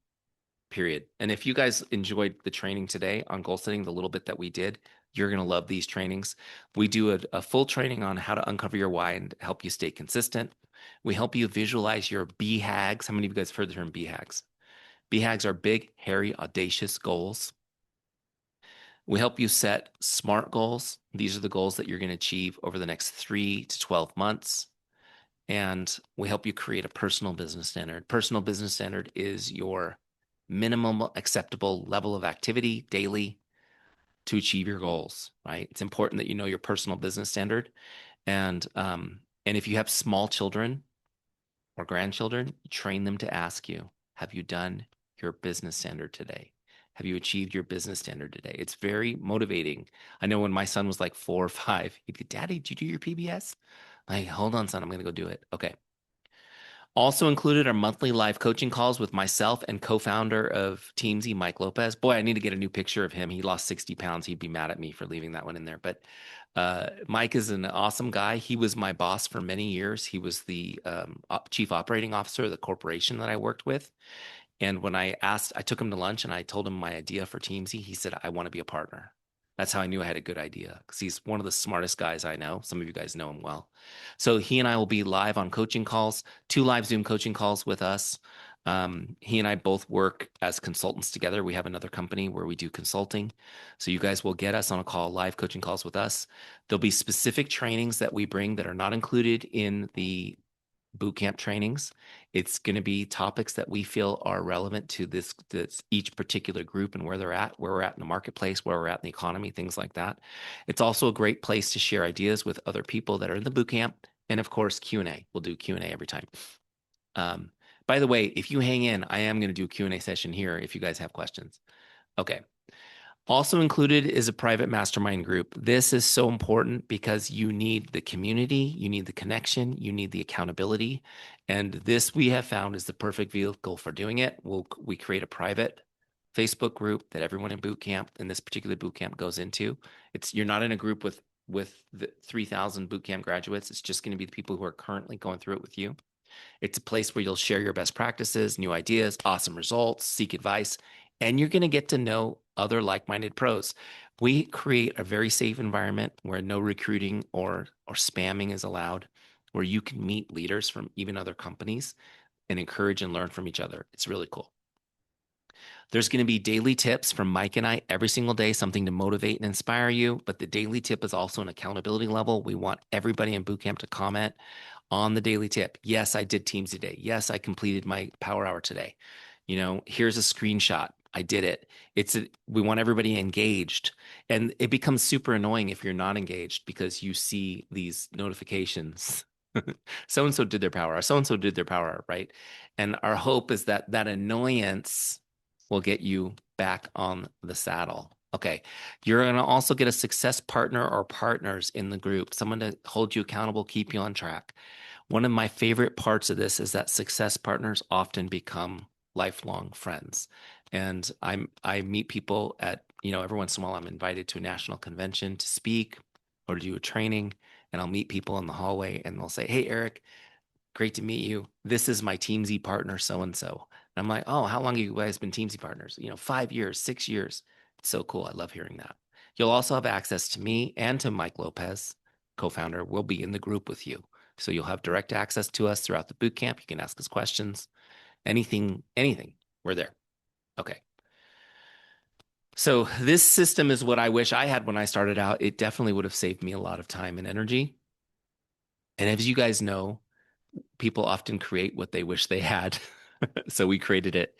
[SPEAKER 1] period. And if you guys enjoyed the training today on goal setting, the little bit that we did, you're going to love these trainings. We do a full training on how to uncover your why and help you stay consistent. We help you visualize your BHAGs. How many of you guys have heard the term BHAGs? BHAGs are big, hairy, audacious goals. We help you set SMART goals. These are the goals that you're going to achieve over the next 3 to 12 months. And we help you create a personal business standard. Personal business standard is your minimum acceptable level of activity daily to achieve your goals, right? It's important that you know your personal business standard. And if you have small children or grandchildren, train them to ask you, have you done your business standard today? Have you achieved your business standard today? It's very motivating. I know when my son was like 4 or 5, he'd go, "Daddy, did you do your PBS?" I'm like, hold on, son, I'm going to go do it. Okay. Also included are monthly live coaching calls with myself and co-founder of Teamsy, Mike Lopez. Boy, I need to get a new picture of him. He lost 60 pounds. He'd be mad at me for leaving that one in there. But Mike is an awesome guy. He was my boss for many years. He was the chief operating officer of the corporation that I worked with. And when I took him to lunch and I told him my idea for Teamsy, he said, "I want to be a partner." That's how I knew I had a good idea, because he's one of the smartest guys I know. Some of you guys know him well. So he and I will be live on coaching calls, 2 live Zoom coaching calls with us. He and I both work as consultants together. We have another company where we do consulting. So you guys will get us on a call, live coaching calls with us. There'll be specific trainings that we bring that are not included in the bootcamp trainings. It's going to be topics that we feel are relevant to this each particular group and where we're at in the marketplace, where we're at in the economy, things like that. It's also a great place to share ideas with other people that are in the bootcamp. And of course, Q&A. We'll do Q&A every time. By the way, if you hang in, I am going to do a Q&A session here if you guys have questions. Okay. Also included is a private mastermind group. This is so important because you need the community, you need the connection, you need the accountability. And this, we have found, is the perfect vehicle for doing it. We create a private Facebook group that everyone in bootcamp, in this particular bootcamp, goes into. You're not in a group with the 3,000 bootcamp graduates. It's just going to be the people who are currently going through it with you. It's a place where you'll share your best practices, new ideas, awesome results, seek advice. and you're going to get to know other like-minded pros. We create a very safe environment where no recruiting or spamming is allowed, where you can meet leaders from even other companies and encourage and learn from each other. It's really cool. There's going to be daily tips from Mike and I every single day, something to motivate and inspire you. But the daily tip is also an accountability level. We want everybody in bootcamp to comment on the daily tip. Yes, I did Teams today. Yes, I completed my power hour today. Here's a screenshot. I did it. We want everybody engaged. And it becomes super annoying if you're not engaged because you see these notifications. So and so did their power hour. So and so did their power hour, right? And our hope is that that annoyance will get you back on the saddle. Okay. You're going to also get a success partner or partners in the group, someone to hold you accountable, keep you on track. One of my favorite parts of this is that success partners often become lifelong friends. And I meet people at, every once in a while I'm invited to a national convention to speak or to do a training, and I'll meet people in the hallway and they'll say, "Hey, Eric, great to meet you. This is my Teamsy partner, so and so." And I'm like, "Oh, how long have you guys been Teamsy partners?" 5 years, 6 years. It's so cool. I love hearing that. You'll also have access to me and to Mike Lopez, co-founder. We'll be in the group with you. So you'll have direct access to us throughout the boot camp. You can ask us questions, anything. We're there. Okay. So this system is what I wish I had when I started out. It definitely would have saved me a lot of time and energy. And as you guys know, people often create what they wish they had. So we created it.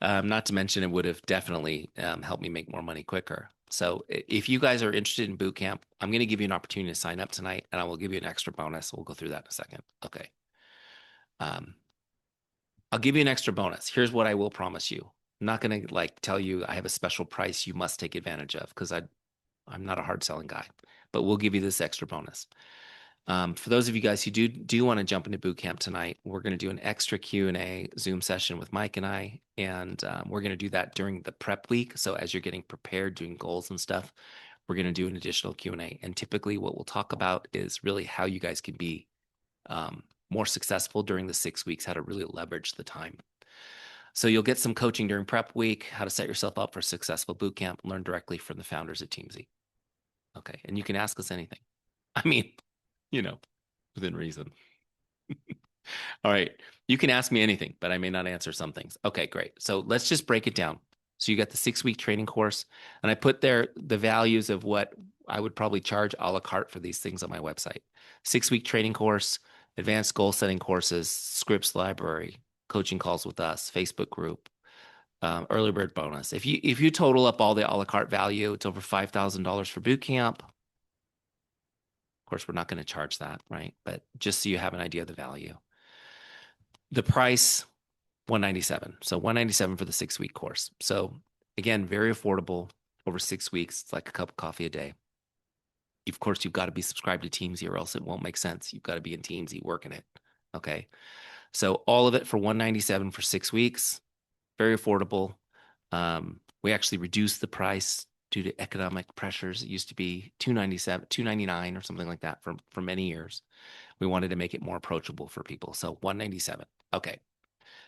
[SPEAKER 1] Not to mention, it would have definitely helped me make more money quicker. So if you guys are interested in boot camp, I'm going to give you an opportunity to sign up tonight, and I will give you an extra bonus. We'll go through that in a second. Okay. Um, I'll give you an extra bonus. Here's what I will promise you. I'm not going to tell you I have a special price you must take advantage of because I'm not a hard selling guy, but we'll give you this extra bonus. For those of you guys who do want to jump into boot camp tonight, we're going to do an extra Q&A Zoom session with Mike and I, and we're going to do that during the prep week. So as you're getting prepared, doing goals and stuff, we're going to do an additional Q&A. And typically what we'll talk about is really how you guys can be more successful during the 6 weeks, how to really leverage the time. So you'll get some coaching during prep week, how to set yourself up for a successful boot camp, learn directly from the founders at Teamsy. Okay. And you can ask us anything. I mean, you know, within reason. All right. You can ask me anything, but I may not answer some things. Okay, great. So let's just break it down. So you got the 6 week training course, and I put there the values of what I would probably charge a la carte for these things on my website. 6 week training course, advanced goal setting courses, scripts library, coaching calls with us, Facebook group, early bird bonus. If you total up all the a la carte value, it's over $5,000 for boot camp. Of course, we're not going to charge that, right? But just so you have an idea of the value. The price, $197. So $197 for the 6 week course. So again, very affordable over 6 weeks. It's like a cup of coffee a day. Of course, you've got to be subscribed to Teamsy or else it won't make sense. You've got to be in Teamsy working it. Okay. So all of it for $197 for 6 weeks. Very affordable. We actually reduced the price due to economic pressures. It used to be $297, $299 or something like that for many years. We wanted to make it more approachable for people. So $197. Okay.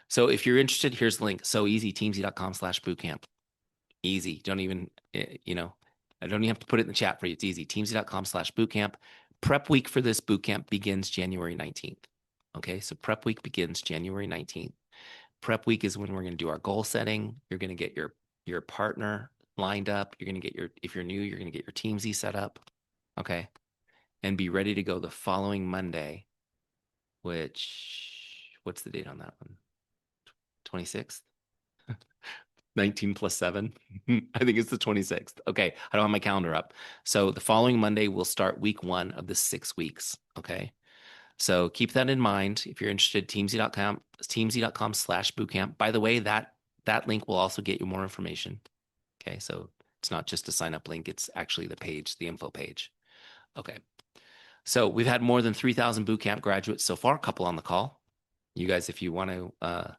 [SPEAKER 1] So if you're interested, here's the link. So easy, teamsy.com/bootcamp. Easy. Don't even, I don't even have to put it in the chat for you. It's easy. Teamsy.com/bootcamp. Prep week for this bootcamp begins January 19th. Okay. So prep week begins January 19th. Prep week is when we're going to do our goal setting. You're going to get your partner lined up. You're going to get if you're new, you're going to get your Teamsy set up. Okay. And be ready to go the following Monday, what's the date on that one? 26th? 19 plus 7. I think it's the 26th. Okay. I don't have my calendar up. So the following Monday, we'll start week 1 of the 6 weeks. Okay. So keep that in mind. If you're interested, teamsy.com/bootcamp. By the way, that link will also get you more information. Okay. So it's not just a sign up link. It's actually the page, the info page. Okay. So we've had more than 3,000 bootcamp graduates so far, a couple on the call. You guys, if you want to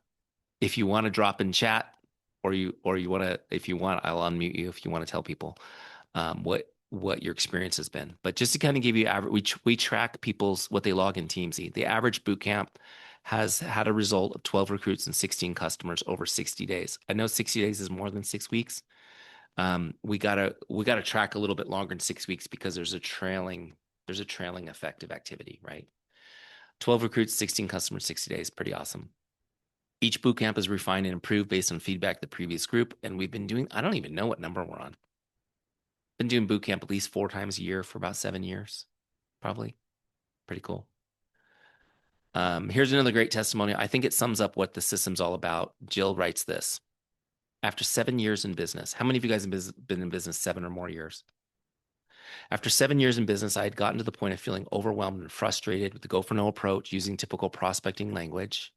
[SPEAKER 1] drop in chat, or you want to, if you want, I'll unmute you if you want to tell people what your experience has been. But just to kind of give you average, we track people's what they log in Teamsy. The average boot camp has had a result of 12 recruits and 16 customers over 60 days. I know 60 days is more than 6 weeks. We gotta track a little bit longer than 6 weeks because there's a trailing effect of activity, right? 12 recruits, 16 customers, 60 days, pretty awesome. Each bootcamp is refined and improved based on feedback of the previous group, and we've been doing, I don't even know what number we're on. Been doing bootcamp at least 4 times a year for about 7 years, probably. Pretty cool. Here's another great testimonial. I think it sums up what the system's all about. Jill writes this. After 7 years in business, how many of you guys have been in business 7 or more years? After 7 years in business, I had gotten to the point of feeling overwhelmed and frustrated with the go for no approach using typical prospecting language,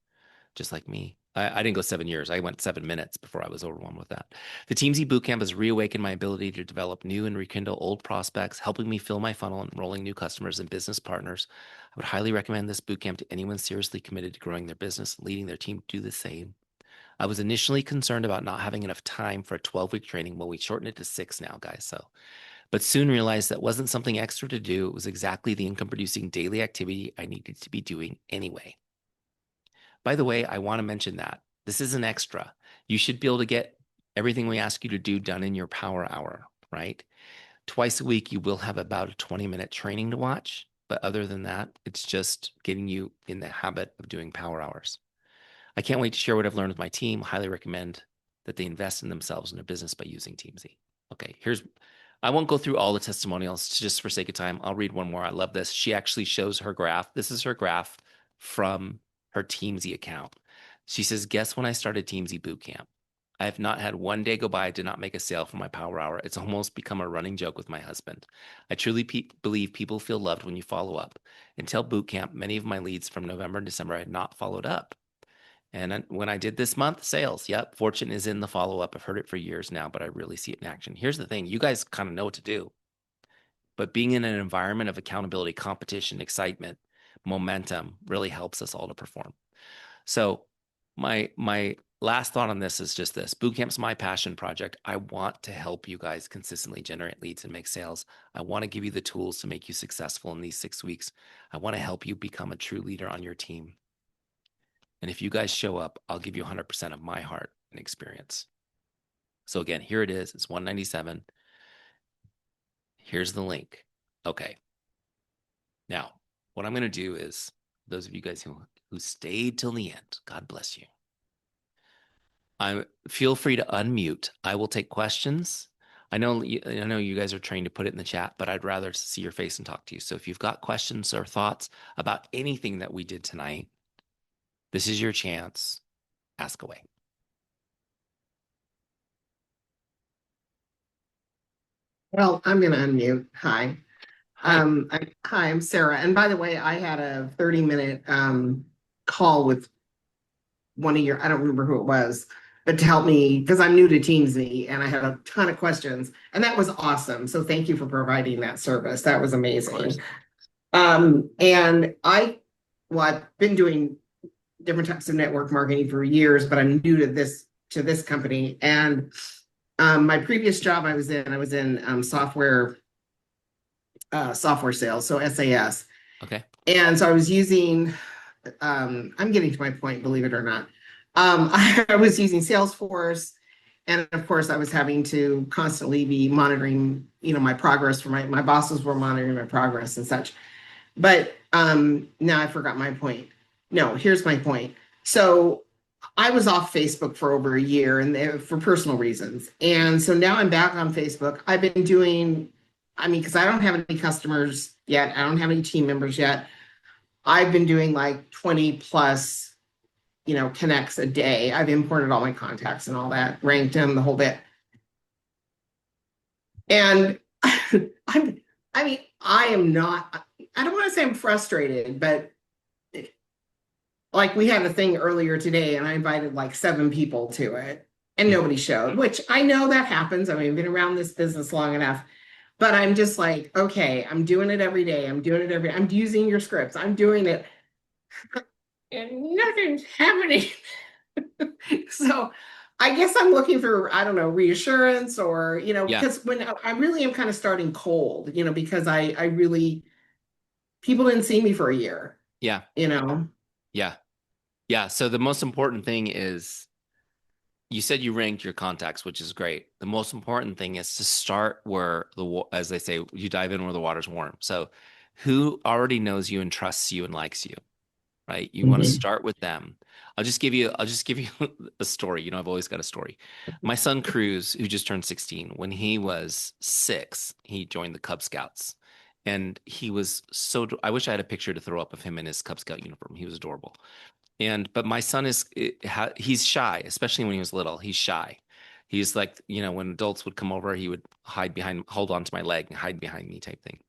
[SPEAKER 1] just like me. I didn't go 7 years. I went 7 minutes before I was overwhelmed with that. The Teamsy Bootcamp has reawakened my ability to develop new and rekindle old prospects, helping me fill my funnel and enrolling new customers and business partners. I would highly recommend this bootcamp to anyone seriously committed to growing their business and leading their team to do the same. I was initially concerned about not having enough time for a 12-week training. Well, we shortened it to 6 now, guys. But soon realized that wasn't something extra to do. It was exactly the income producing daily activity I needed to be doing anyway. By the way, I want to mention that this is an extra. You should be able to get everything we ask you to do done in your power hour, right? Twice a week, you will have about a 20-minute training to watch. But other than that, it's just getting you in the habit of doing power hours. I can't wait to share what I've learned with my team. Highly recommend that they invest in themselves and their business by using Teamsy. Okay, I won't go through all the testimonials just for sake of time. I'll read one more. I love this. She actually shows her graph. This is her graph from her Teamsy account. She says, guess when I started Teamsy Bootcamp? I have not had one day go by I did not make a sale for my power hour. It's almost become a running joke with my husband. I truly believe people feel loved when you follow up. Until bootcamp, many of my leads from November and December had not followed up. And when I did this month, sales, yep, fortune is in the follow-up. I've heard it for years now, but I really see it in action. Here's the thing. You guys kind of know what to do. But being in an environment of accountability, competition, excitement, momentum really helps us all to perform. So my last thought on this is just this. Bootcamp's my passion project. I want to help you guys consistently generate leads and make sales. I want to give you the tools to make you successful in these 6 weeks. I want to help you become a true leader on your team. And if you guys show up, I'll give you 100% of my heart and experience. So again, here it is. It's $197. Here's the link. Okay. Now, what I'm going to do is, those of you guys who stayed till the end, God bless you. Feel free to unmute. I will take questions. I know you guys are trained to put it in the chat, but I'd rather see your face and talk to you. So if you've got questions or thoughts about anything that we did tonight, this is your chance. Ask away.
[SPEAKER 3] Well, I'm going to unmute. Hi.
[SPEAKER 1] Hi.
[SPEAKER 3] Hi, I'm Sarah. And by the way, I had a 30-minute call with one of your, I don't remember who it was, but to help me, because I'm new to Teamsy and I had a ton of questions. And that was awesome. So thank you for providing that service. That was amazing. And I've been doing different types of network marketing for years, but I'm new to this company. And my previous job I was in software sales, so SAS.
[SPEAKER 1] Okay.
[SPEAKER 3] And so I was using, I'm getting to my point, believe it or not. I was using Salesforce, and of course I was having to constantly be monitoring, my progress for my bosses were monitoring my progress and such. But now I forgot my point. No, here's my point. So I was off Facebook for over a year and for personal reasons. And so now I'm back on Facebook. I've been doing, because I don't have any customers yet. I don't have any team members yet. I've been doing like 20 plus, connects a day. I've imported all my contacts and all that, ranked them, the whole bit. And I am not, I don't want to say I'm frustrated, but like we had a thing earlier today and I invited like 7 people to it and nobody showed, which I know that happens. I've been around this business long enough, but I'm just like, okay, I'm doing it every day. I'm using your scripts. I'm doing it and nothing's happening. So I guess I'm looking for, I don't know, reassurance or, because when I really am kind of starting cold, because I really, people didn't see me for a year.
[SPEAKER 1] Yeah.
[SPEAKER 3] Yeah.
[SPEAKER 1] Yeah. Yeah. So the most important thing is you said you ranked your contacts, which is great. The most important thing is to start where as they say, you dive in where the water's warm. So who already knows you and trusts you and likes you, right? You want to
[SPEAKER 3] Mhm.
[SPEAKER 1] start with them. I'll just give you a story. I've always got a story. My son Cruz, who just turned 16, when he was 6, he joined the Cub Scouts. And he was I wish I had a picture to throw up of him in his Cub Scout uniform. He was adorable. But my son he's shy, especially when he was little. He's shy. He's like, when adults would come over, he would hold on to my leg and hide behind me type thing.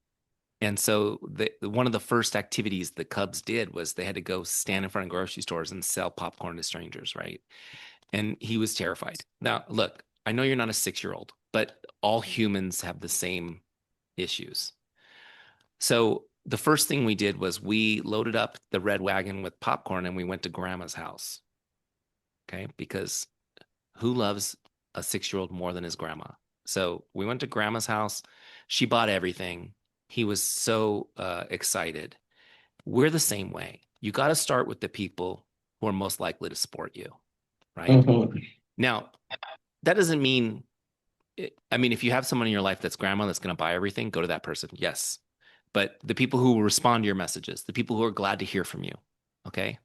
[SPEAKER 1] And so one of the first activities the Cubs did was they had to go stand in front of grocery stores and sell popcorn to strangers, right? And he was terrified. Now, look, I know you're not a 6-year-old, but all humans have the same issues. So the first thing we did was we loaded up the red wagon with popcorn and we went to grandma's house. Okay. Because who loves a 6-year-old more than his grandma? So we went to grandma's house. She bought everything. He was so excited. We're the same way. You got to start with the people who are most likely to support you, right?
[SPEAKER 3] Mhm.
[SPEAKER 1] Now, that doesn't mean, I mean, if you have someone in your life that's grandma that's going to buy everything, go to that person. Yes. But the people who will respond to your messages, the people who are glad to hear from you. Okay.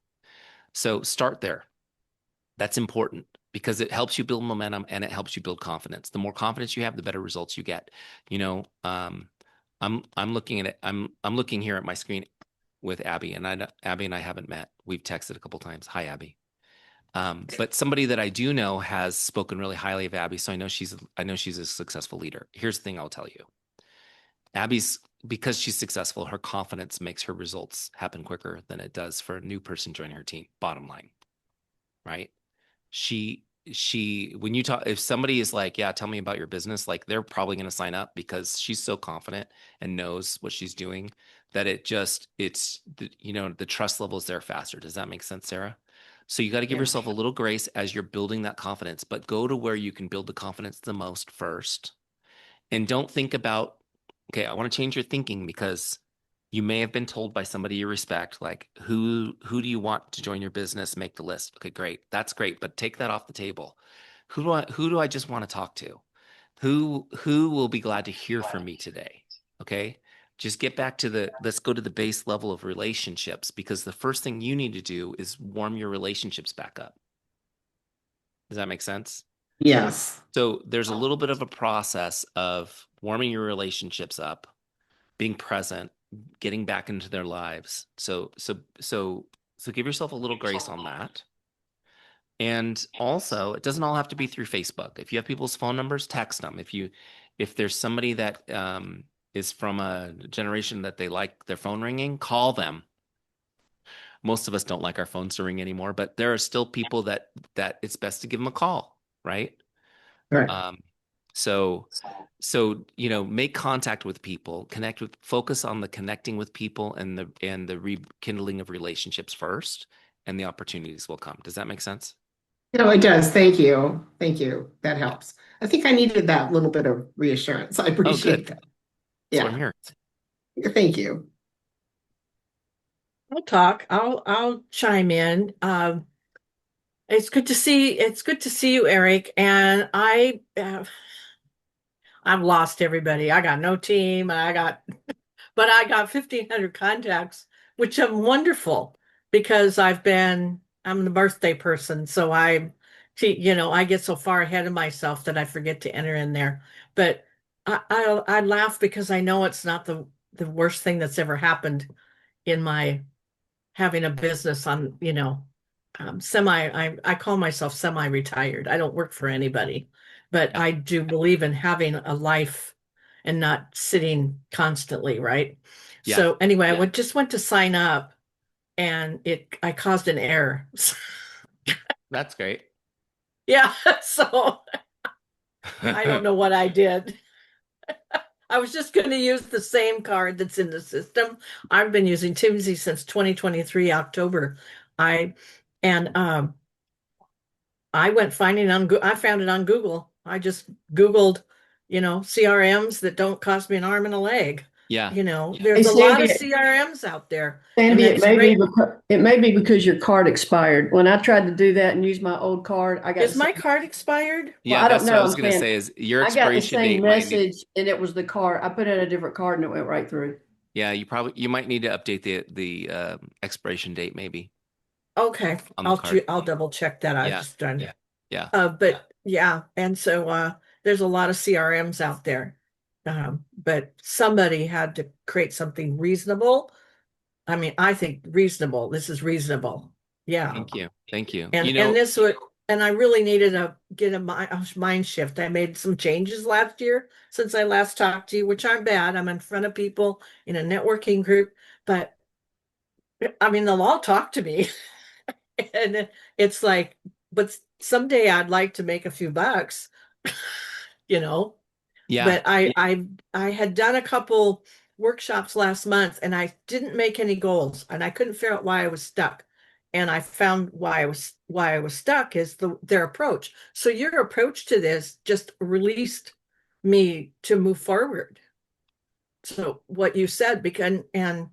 [SPEAKER 1] So start there. That's important because it helps you build momentum and it helps you build confidence. The more confidence you have, the better results you get. You know, I'm looking at it. I'm looking here at my screen with Abby, and Abby and I haven't met. We've texted a couple times. Hi, Abby. But somebody that I do know has spoken really highly of Abby, so I know she's a successful leader. Here's the thing I'll tell you. Abby's because she's successful, her confidence makes her results happen quicker than it does for a new person joining her team. Bottom line, right? She when you talk if somebody is like, yeah, tell me about your business, like they're probably going to sign up because she's so confident and knows what she's doing that the trust level is there faster. Does that make sense, Sarah? So you got to give
[SPEAKER 3] Yes.
[SPEAKER 1] yourself a little grace as you're building that confidence, but go to where you can build the confidence the most first. And don't think about, okay, I want to change your thinking because you may have been told by somebody you respect, like who do you want to join your business? Make the list. Okay, great. That's great, but take that off the table. Who do I just want to talk to? Who will be glad to hear from me today? Okay? Just get back to let's go to the base level of relationships because the first thing you need to do is warm your relationships back up. Does that make sense?
[SPEAKER 3] Yes.
[SPEAKER 1] So there's a little bit of a process of warming your relationships up, being present, getting back into their lives. So give yourself a little grace on that. And also, it doesn't all have to be through Facebook. If you have people's phone numbers, text them. If there's somebody that is from a generation that they like their phone ringing, call them. Most of us don't like our phones to ring anymore, but there are still people that it's best to give them a call, right?
[SPEAKER 3] Correct.
[SPEAKER 1] Um, so make contact with people, focus on the connecting with people and the rekindling of relationships first, and the opportunities will come. Does that make sense?
[SPEAKER 3] No, it does. Thank you. Thank you. That
[SPEAKER 1] Yeah.
[SPEAKER 3] helps. I think I needed that little bit of reassurance. I
[SPEAKER 1] Oh, good.
[SPEAKER 3] appreciate that.
[SPEAKER 1] That's what I'm
[SPEAKER 3] Yeah.
[SPEAKER 1] hearing.
[SPEAKER 3] Thank you.
[SPEAKER 2] I'll talk. I'll chime in. It's good to see you, Eric. And I've lost everybody. I got no team. But I got 1,500 contacts, which are wonderful because I'm the birthday person. So I get so far ahead of myself that I forget to enter in there. But I laugh because I know it's not the worst thing that's ever happened in my having a business I call myself semi-retired. I don't work for anybody, but
[SPEAKER 1] Yeah.
[SPEAKER 2] I do believe in having a life and not sitting constantly, right?
[SPEAKER 1] Yeah.
[SPEAKER 2] So anyway, just went to sign up and I caused an error.
[SPEAKER 1] That's great.
[SPEAKER 2] Yeah, so I don't know what I did. I was just going to use the same card that's in the system. I've been using Timsy since 2023 October. I and I went finding on I found it on Google. I just Googled, CRMs that don't cost me an arm and a leg.
[SPEAKER 1] Yeah.
[SPEAKER 2] There's
[SPEAKER 4] Hey,
[SPEAKER 2] a lot of
[SPEAKER 4] Sandy,
[SPEAKER 2] CRMs out there, and
[SPEAKER 4] Sandy,
[SPEAKER 2] that's great.
[SPEAKER 4] it may be because your card expired. When I tried to do that and use my old card, I got the
[SPEAKER 2] Is my
[SPEAKER 4] same.
[SPEAKER 2] card expired?
[SPEAKER 4] Well,
[SPEAKER 1] Yeah,
[SPEAKER 4] I don't
[SPEAKER 1] that's what I
[SPEAKER 4] know.
[SPEAKER 1] was
[SPEAKER 4] I'm
[SPEAKER 1] going to
[SPEAKER 4] saying
[SPEAKER 1] say is your
[SPEAKER 4] I got the
[SPEAKER 1] expiration
[SPEAKER 4] same
[SPEAKER 1] date might need,
[SPEAKER 4] message, and it was the card. I put in a different card, and it went right through.
[SPEAKER 1] yeah, you might need to update the expiration date maybe
[SPEAKER 2] Okay,
[SPEAKER 1] on the card.
[SPEAKER 2] I'll double check that. I've
[SPEAKER 1] Yeah.
[SPEAKER 2] just done.
[SPEAKER 1] Yeah.
[SPEAKER 2] But yeah, and so there's a lot of CRMs out there. But somebody had to create something reasonable. I mean, I think reasonable. This is reasonable. Yeah.
[SPEAKER 1] Thank you. Thank you.
[SPEAKER 2] And this would, and I really needed to get a mind shift. I made some changes last year since I last talked to you, which aren't bad. I'm in front of people in a networking group, but I mean, they'll all talk to me. And it's like, but someday I'd like to make a few bucks, you know.
[SPEAKER 1] Yeah.
[SPEAKER 2] But I had done a couple workshops last month and I didn't make any goals and I couldn't figure out why I was stuck. And I found why I was stuck is their approach. So your approach to this just released me to move forward. So what you said, because and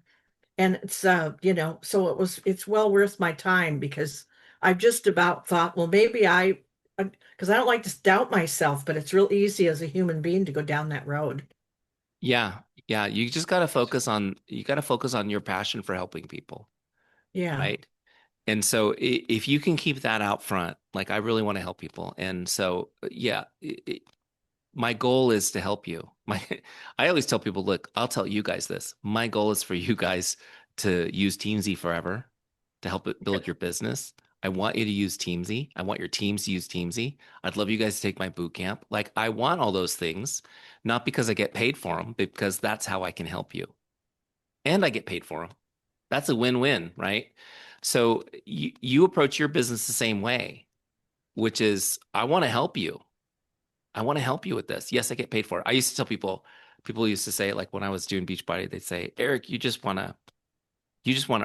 [SPEAKER 2] it's so it's well worth my time because I just about thought, well, maybe because I don't like to doubt myself, but it's real easy as a human being to go down that road.
[SPEAKER 1] Yeah. Yeah. You got to focus on your passion for helping people,
[SPEAKER 2] Yeah.
[SPEAKER 1] right? And so if you can keep that out front, like I really want to help people. And so, yeah, my goal is to help you. I always tell people, look, I'll tell you guys this. My goal is for you guys to use Teamsy forever to help it build your business. I want you to use Teamsy. I want your teams to use Teamsy. I'd love you guys to take my boot camp. Like I want all those things, not because I get paid for them, but because that's how I can help you. And I get paid for them. That's a win-win, right? So you approach your business the same way, which is I want to help you. I want to help you with this. Yes, I get paid for it. I used to tell people used to say, like when I was doing Beachbody, they'd say, Eric, you just want to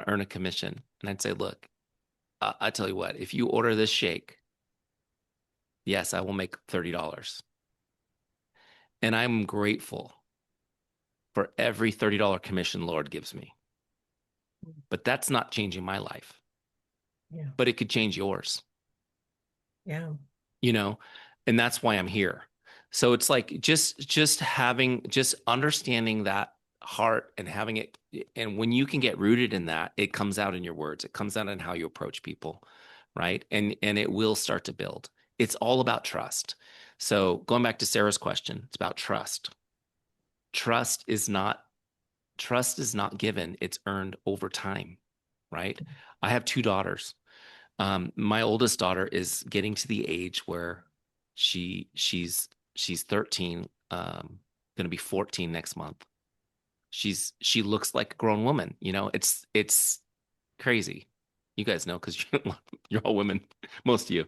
[SPEAKER 1] earn a commission. And I'd say, look, I tell you what, if you order this shake, yes, I will make $30. And I'm grateful for every $30 commission Lord gives me. But that's not changing my life.
[SPEAKER 2] Yeah.
[SPEAKER 1] But it could change yours.
[SPEAKER 2] Yeah.
[SPEAKER 1] And that's why I'm here. So it's like just understanding that heart and having it. And when you can get rooted in that, it comes out in your words. It comes out in how you approach people, right? And it will start to build. It's all about trust. So going back to Sarah's question, it's about trust. Trust is not given. It's earned over time, right? I have two daughters. My oldest daughter is getting to the age where she's 13, going to be 14 next month. She looks like a grown woman. It's crazy. You guys know because you're all women, most of you.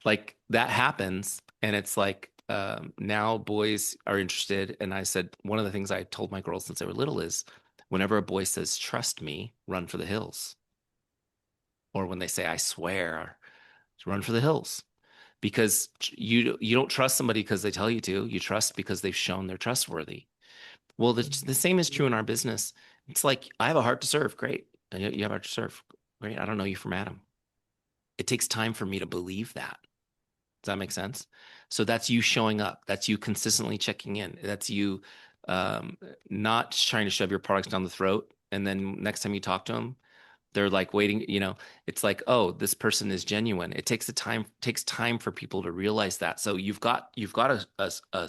[SPEAKER 1] Like that happens, and it's like now boys are interested. And I said one of the things I told my girls since they were little is, whenever a boy says "trust me," run for the hills. Or when they say "I swear," run for the hills. Because you don't trust somebody because they tell you to. You trust because they've shown they're trustworthy. Well, the same is true in our business. It's like I have a heart to serve. Great. You have a heart to serve. Great. I don't know you from Adam. It takes time for me to believe that. Does that make sense? So that's you showing up. That's you consistently checking in. That's you not trying to shove your products down the throat. And then next time you talk to them, they're like waiting, it's like, oh, this person is genuine. It takes time for people to realize that. So you've got a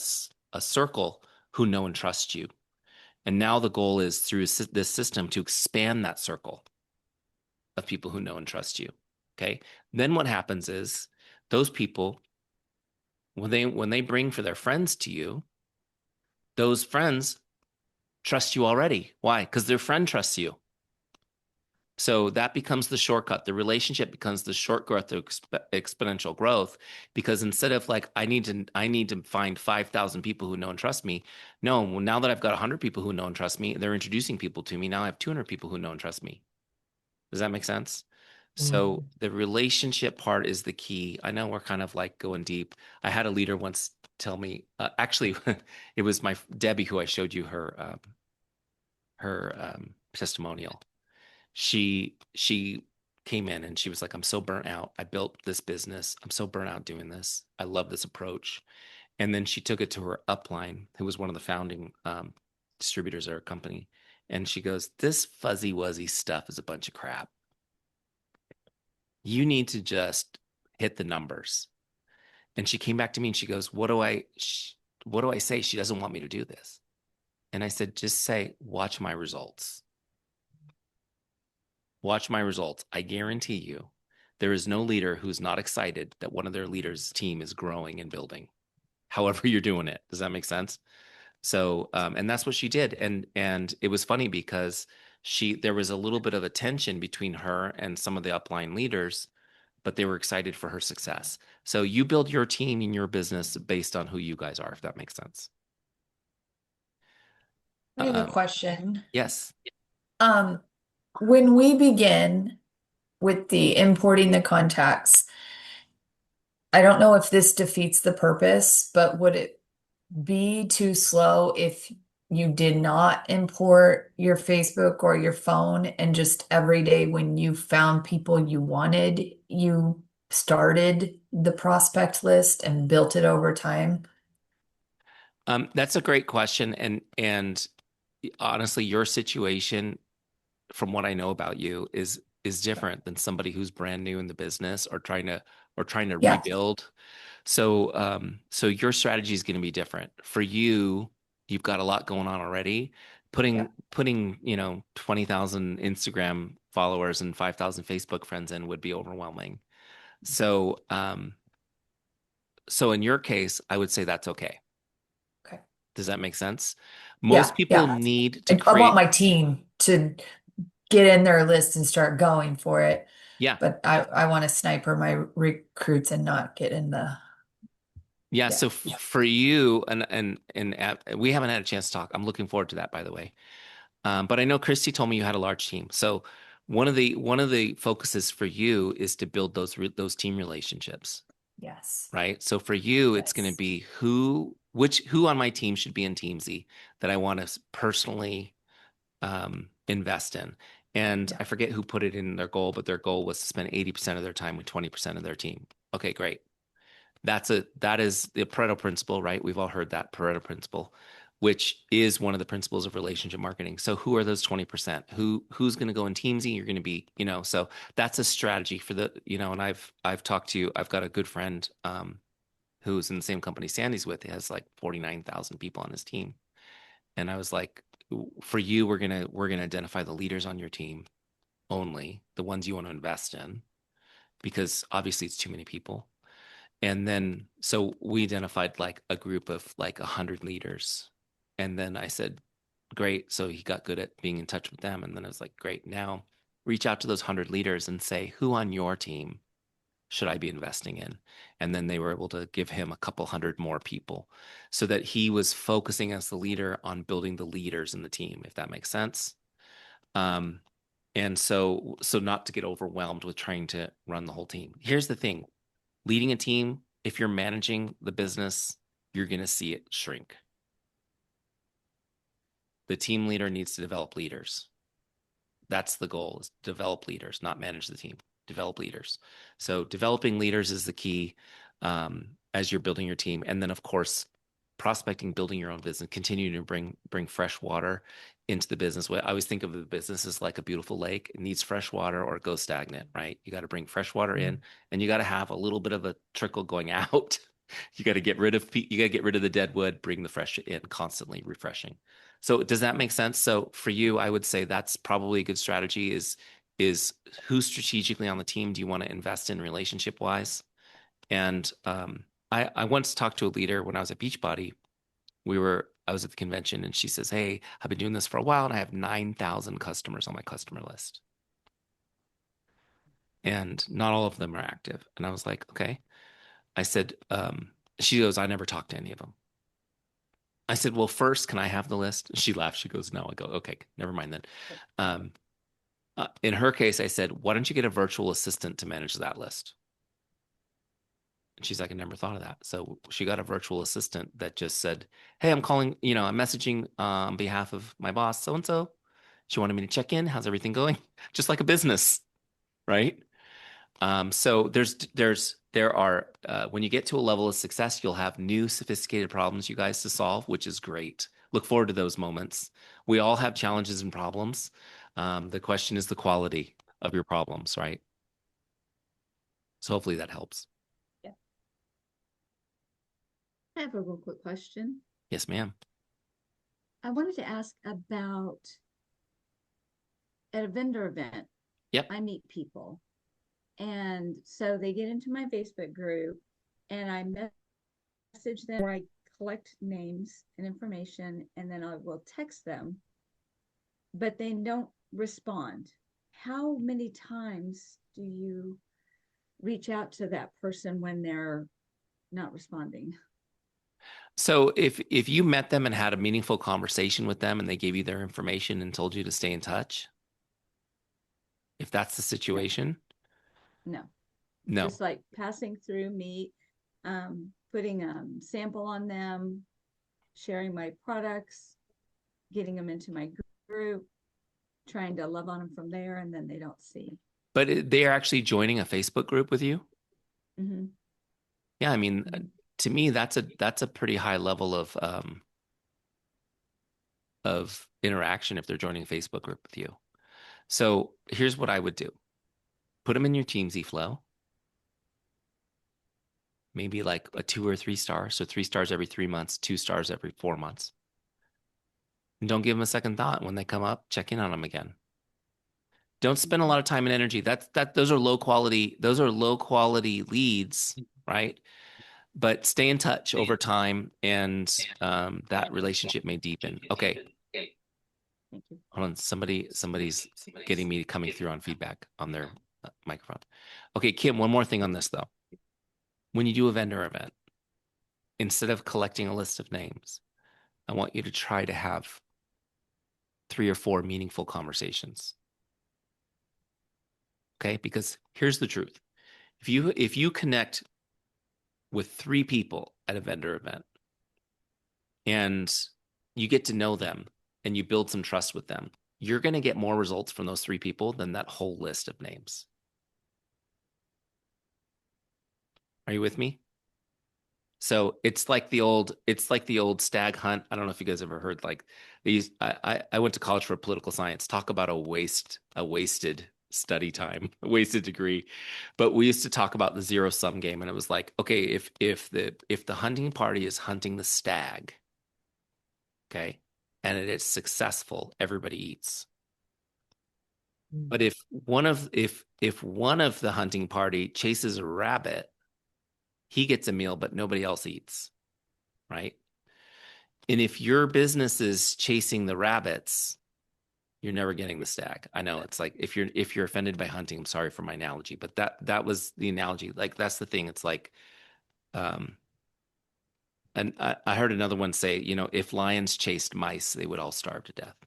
[SPEAKER 1] circle who know and trust you. And now the goal is through this system to expand that circle of people who know and trust you. Okay. Then what happens is those people, when they bring for their friends to you, those friends trust you already. Why? Because their friend trusts you. So that becomes the shortcut. The relationship becomes the shortcut to exponential growth, because instead of like, I need to find 5,000 people who know and trust me. No, well, now that I've got 100 people who know and trust me, they're introducing people to me. Now I have 200 people who know and trust me. Does that make sense? So the relationship part is the key. I know we're kind of like going deep. I had a leader once tell me, actually, it was my Debbie who I showed you her testimonial. She came in and she was like, I'm so burnt out. I built this business. I'm so burnt out doing this. I love this approach. And then she took it to her upline, who was one of the founding distributors of her company. And she goes, this fuzzy wuzzy stuff is a bunch of crap. You need to just hit the numbers. And she came back to me and she goes, what do I say? She doesn't want me to do this. And I said, just say, watch my results. Watch my results. I guarantee you, there is no leader who's not excited that one of their leaders' team is growing and building, however you're doing it. Does that make sense? So, and that's what she did. And it was funny because there was a little bit of a tension between her and some of the upline leaders, but they were excited for her success. So you build your team and your business based on who you guys are, if that makes sense.
[SPEAKER 5] I have a question.
[SPEAKER 1] Yes.
[SPEAKER 5] When we begin with the importing the contacts, I don't know if this defeats the purpose, but would it be too slow if you did not import your Facebook or your phone and just every day when you found people you wanted, you started the prospect list and built it over time?
[SPEAKER 1] That's a great question. And honestly, your situation, from what I know about you, is different than somebody who's brand new in the business or trying to
[SPEAKER 5] Yeah.
[SPEAKER 1] rebuild. So your strategy is going to be different. For you, you've got a lot going on already. Putting 20,000 Instagram followers and 5,000 Facebook friends in would be overwhelming. So so in your case, I would say that's okay.
[SPEAKER 5] Okay.
[SPEAKER 1] Does that make sense?
[SPEAKER 5] Yeah,
[SPEAKER 1] Most people
[SPEAKER 5] yeah.
[SPEAKER 1] need to
[SPEAKER 5] I
[SPEAKER 1] create.
[SPEAKER 5] want my team to get in their list and start going for it.
[SPEAKER 1] Yeah.
[SPEAKER 5] But I want to sniper my recruits and not get in the.
[SPEAKER 1] Yeah.
[SPEAKER 5] Yeah.
[SPEAKER 1] So for you, and we haven't had a chance to talk. I'm looking forward to that, by the way. But I know Christy told me you had a large team. So one of the focuses for you is to build those team relationships,
[SPEAKER 5] Yes.
[SPEAKER 1] right? So for you, it's going to
[SPEAKER 5] Yes.
[SPEAKER 1] be who on my team should be in Teamsy that I want to personally invest in. And
[SPEAKER 5] Yeah.
[SPEAKER 1] I forget who put it in their goal, but their goal was to spend 80% of their time with 20% of their team. Okay, great. That is the Pareto principle, right? We've all heard that Pareto principle, which is one of the principles of relationship marketing. So who are those 20%? Who's going to go in Teamsy? You're going to be, so that's a strategy for and I've talked to, I've got a good friend who's in the same company Sandy's with. He has like 49,000 people on his team. And I was like, for you, we're going to identify the leaders on your team only, the ones you want to invest in, because obviously it's too many people. And then, so we identified like a group of like 100 leaders. And then I said, great. So he got good at being in touch with them. And then I was like, great. Now reach out to those 100 leaders and say, who on your team should I be investing in? And then they were able to give him a couple hundred more people so that he was focusing as the leader on building the leaders in the team, if that makes sense. And so not to get overwhelmed with trying to run the whole team. Here's the thing. Leading a team, if you're managing the business, you're going to see it shrink. The team leader needs to develop leaders. That's the goal, is develop leaders, not manage the team. Develop leaders. So developing leaders is the key as you're building your team. And then, of course, prospecting, building your own business, continuing to bring fresh water into the business. I always think of the business as like a beautiful lake. It needs fresh water or it goes stagnant, right? You got to bring fresh water in, and you got to have a little bit of a trickle going out. You got to get rid of the dead wood, bring the fresh in, constantly refreshing. So does that make sense? So for you, I would say that's probably a good strategy is who strategically on the team do you want to invest in relationship wise? And I once talked to a leader when I was at Beachbody. I was at the convention and she says, hey, I've been doing this for a while and I have 9,000 customers on my customer list. And not all of them are active. And I was like, okay. I said, she goes, I never talked to any of them. I said, well, first, can I have the list? She laughed. She goes, no. I go, okay, never mind then. In her case, I said, why don't you get a virtual assistant to manage that list? And she's like, I never thought of that. So she got a virtual assistant that just said, hey, I'm calling, I'm messaging on behalf of my boss, so-and-so. She wanted me to check in. How's everything going? Just like a business, right? So there are when you get to a level of success, you'll have new sophisticated problems you guys to solve, which is great. Look forward to those moments. We all have challenges and problems. The question is the quality of your problems, right? So hopefully that helps.
[SPEAKER 5] Yeah.
[SPEAKER 6] I have a real quick question.
[SPEAKER 1] Yes, ma'am.
[SPEAKER 6] I wanted to ask about at a vendor event.
[SPEAKER 1] Yep.
[SPEAKER 6] I meet people. And so they get into my Facebook group and I message them or I collect names and information and then I will text them, but they don't respond. How many times do you reach out to that person when they're not responding?
[SPEAKER 1] So if you met them and had a meaningful conversation with them and they gave you their information and told you to stay in touch, if that's the situation,
[SPEAKER 6] No.
[SPEAKER 1] no.
[SPEAKER 6] Just like passing through, meet, putting a sample on them, sharing my products, getting them into my group, trying to love on them from there, and then they don't see.
[SPEAKER 1] But they are actually joining a Facebook group with you?
[SPEAKER 6] Mm-hmm.
[SPEAKER 1] Yeah, I mean, to me, that's a pretty high level of interaction if they're joining a Facebook group with you. So here's what I would do. Put them in your Teamsy flow. Maybe like a 2 or 3 star. So 3 stars every 3 months, 2 stars every 4 months. And don't give them a second thought. When they come up, check in on them again. Don't spend a lot of time and energy. Those are low quality leads, right? But stay in touch over time and that relationship may deepen. Okay.
[SPEAKER 6] Thank you.
[SPEAKER 1] Hold on. Somebody's getting me coming through on feedback on their microphone. Okay, Kim, one more thing on this though. When you do a vendor event, instead of collecting a list of names, I want you to try to have 3 or 4 meaningful conversations. Okay, because here's the truth. If you connect with 3 people at a vendor event and you get to know them and you build some trust with them, you're going to get more results from those 3 people than that whole list of names. Are you with me? So it's like the old stag hunt. I don't know if you guys ever heard like these. I went to college for political science. Talk about a wasted study time, a wasted degree. But we used to talk about the zero sum game, and it was like, okay, if the hunting party is hunting the stag, okay, and it is successful, everybody eats. But if one of the hunting party chases a rabbit, he gets a meal, but nobody else eats, right? And if your business is chasing the rabbits, you're never getting the stag. I know it's like if you're offended by hunting, I'm sorry for my analogy, but that was the analogy. Like that's the thing. It's like, and I heard another one say, if lions chased mice, they would all starve to death.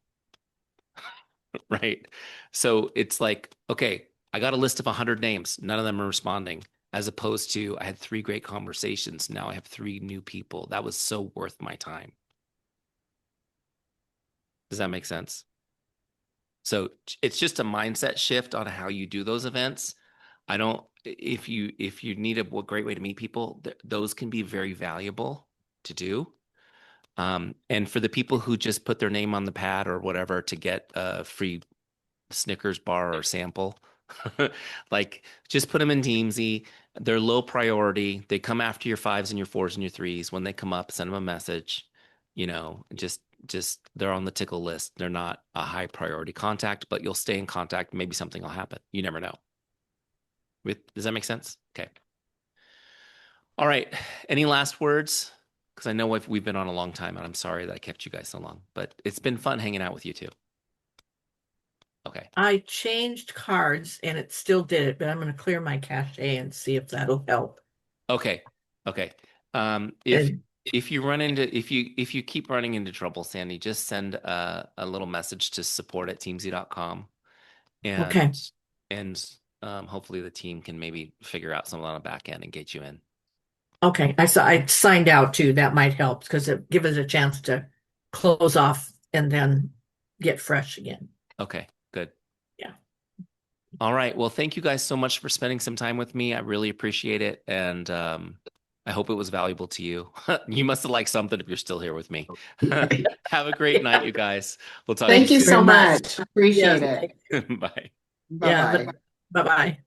[SPEAKER 1] Right? So it's like, okay, I got a list of 100 names. None of them are responding. As opposed to I had 3 great conversations. Now I have 3 new people. That was so worth my time. Does that make sense? So it's just a mindset shift on how you do those events. If you need a great way to meet people, those can be very valuable to do. And for the people who just put their name on the pad or whatever to get a free Snickers bar or sample, like just put them in Teamsy. They're low priority. They come after your 5s and your 4s and your 3s. When they come up, send them a message. Just they're on the tickle list. They're not a high priority contact, but you'll stay in contact. Maybe something will happen. You never know. Does that make sense? Okay. All right. Any last words? Because I know we've been on a long time, and I'm sorry that I kept you guys so long, but it's been fun hanging out with you too. Okay.
[SPEAKER 2] I changed cards and it still did it, but I'm going to clear my cache and see if that'll help.
[SPEAKER 1] Okay. Okay. If you keep running into trouble, Sandy, just send a little message to support@teamsy.com and
[SPEAKER 2] Okay.
[SPEAKER 1] hopefully the team can maybe figure out something on the back end and get you in.
[SPEAKER 2] Okay. I signed out too. That might help because it gives us a chance to close off and then get fresh again.
[SPEAKER 1] Okay, good.
[SPEAKER 2] Yeah.
[SPEAKER 1] All right. Well, thank you guys so much for spending some time with me. I really appreciate it. And I hope it was valuable to you. You must have liked something if you're still here with me.
[SPEAKER 3] Right.
[SPEAKER 1] Have a great night, you guys. We'll talk to
[SPEAKER 3] Thank you
[SPEAKER 1] you
[SPEAKER 3] so
[SPEAKER 2] very much.
[SPEAKER 3] much. Appreciate
[SPEAKER 2] Yes,
[SPEAKER 3] it.
[SPEAKER 1] soon. Bye.
[SPEAKER 3] Bye
[SPEAKER 2] Yeah,
[SPEAKER 3] bye.
[SPEAKER 2] bye-bye.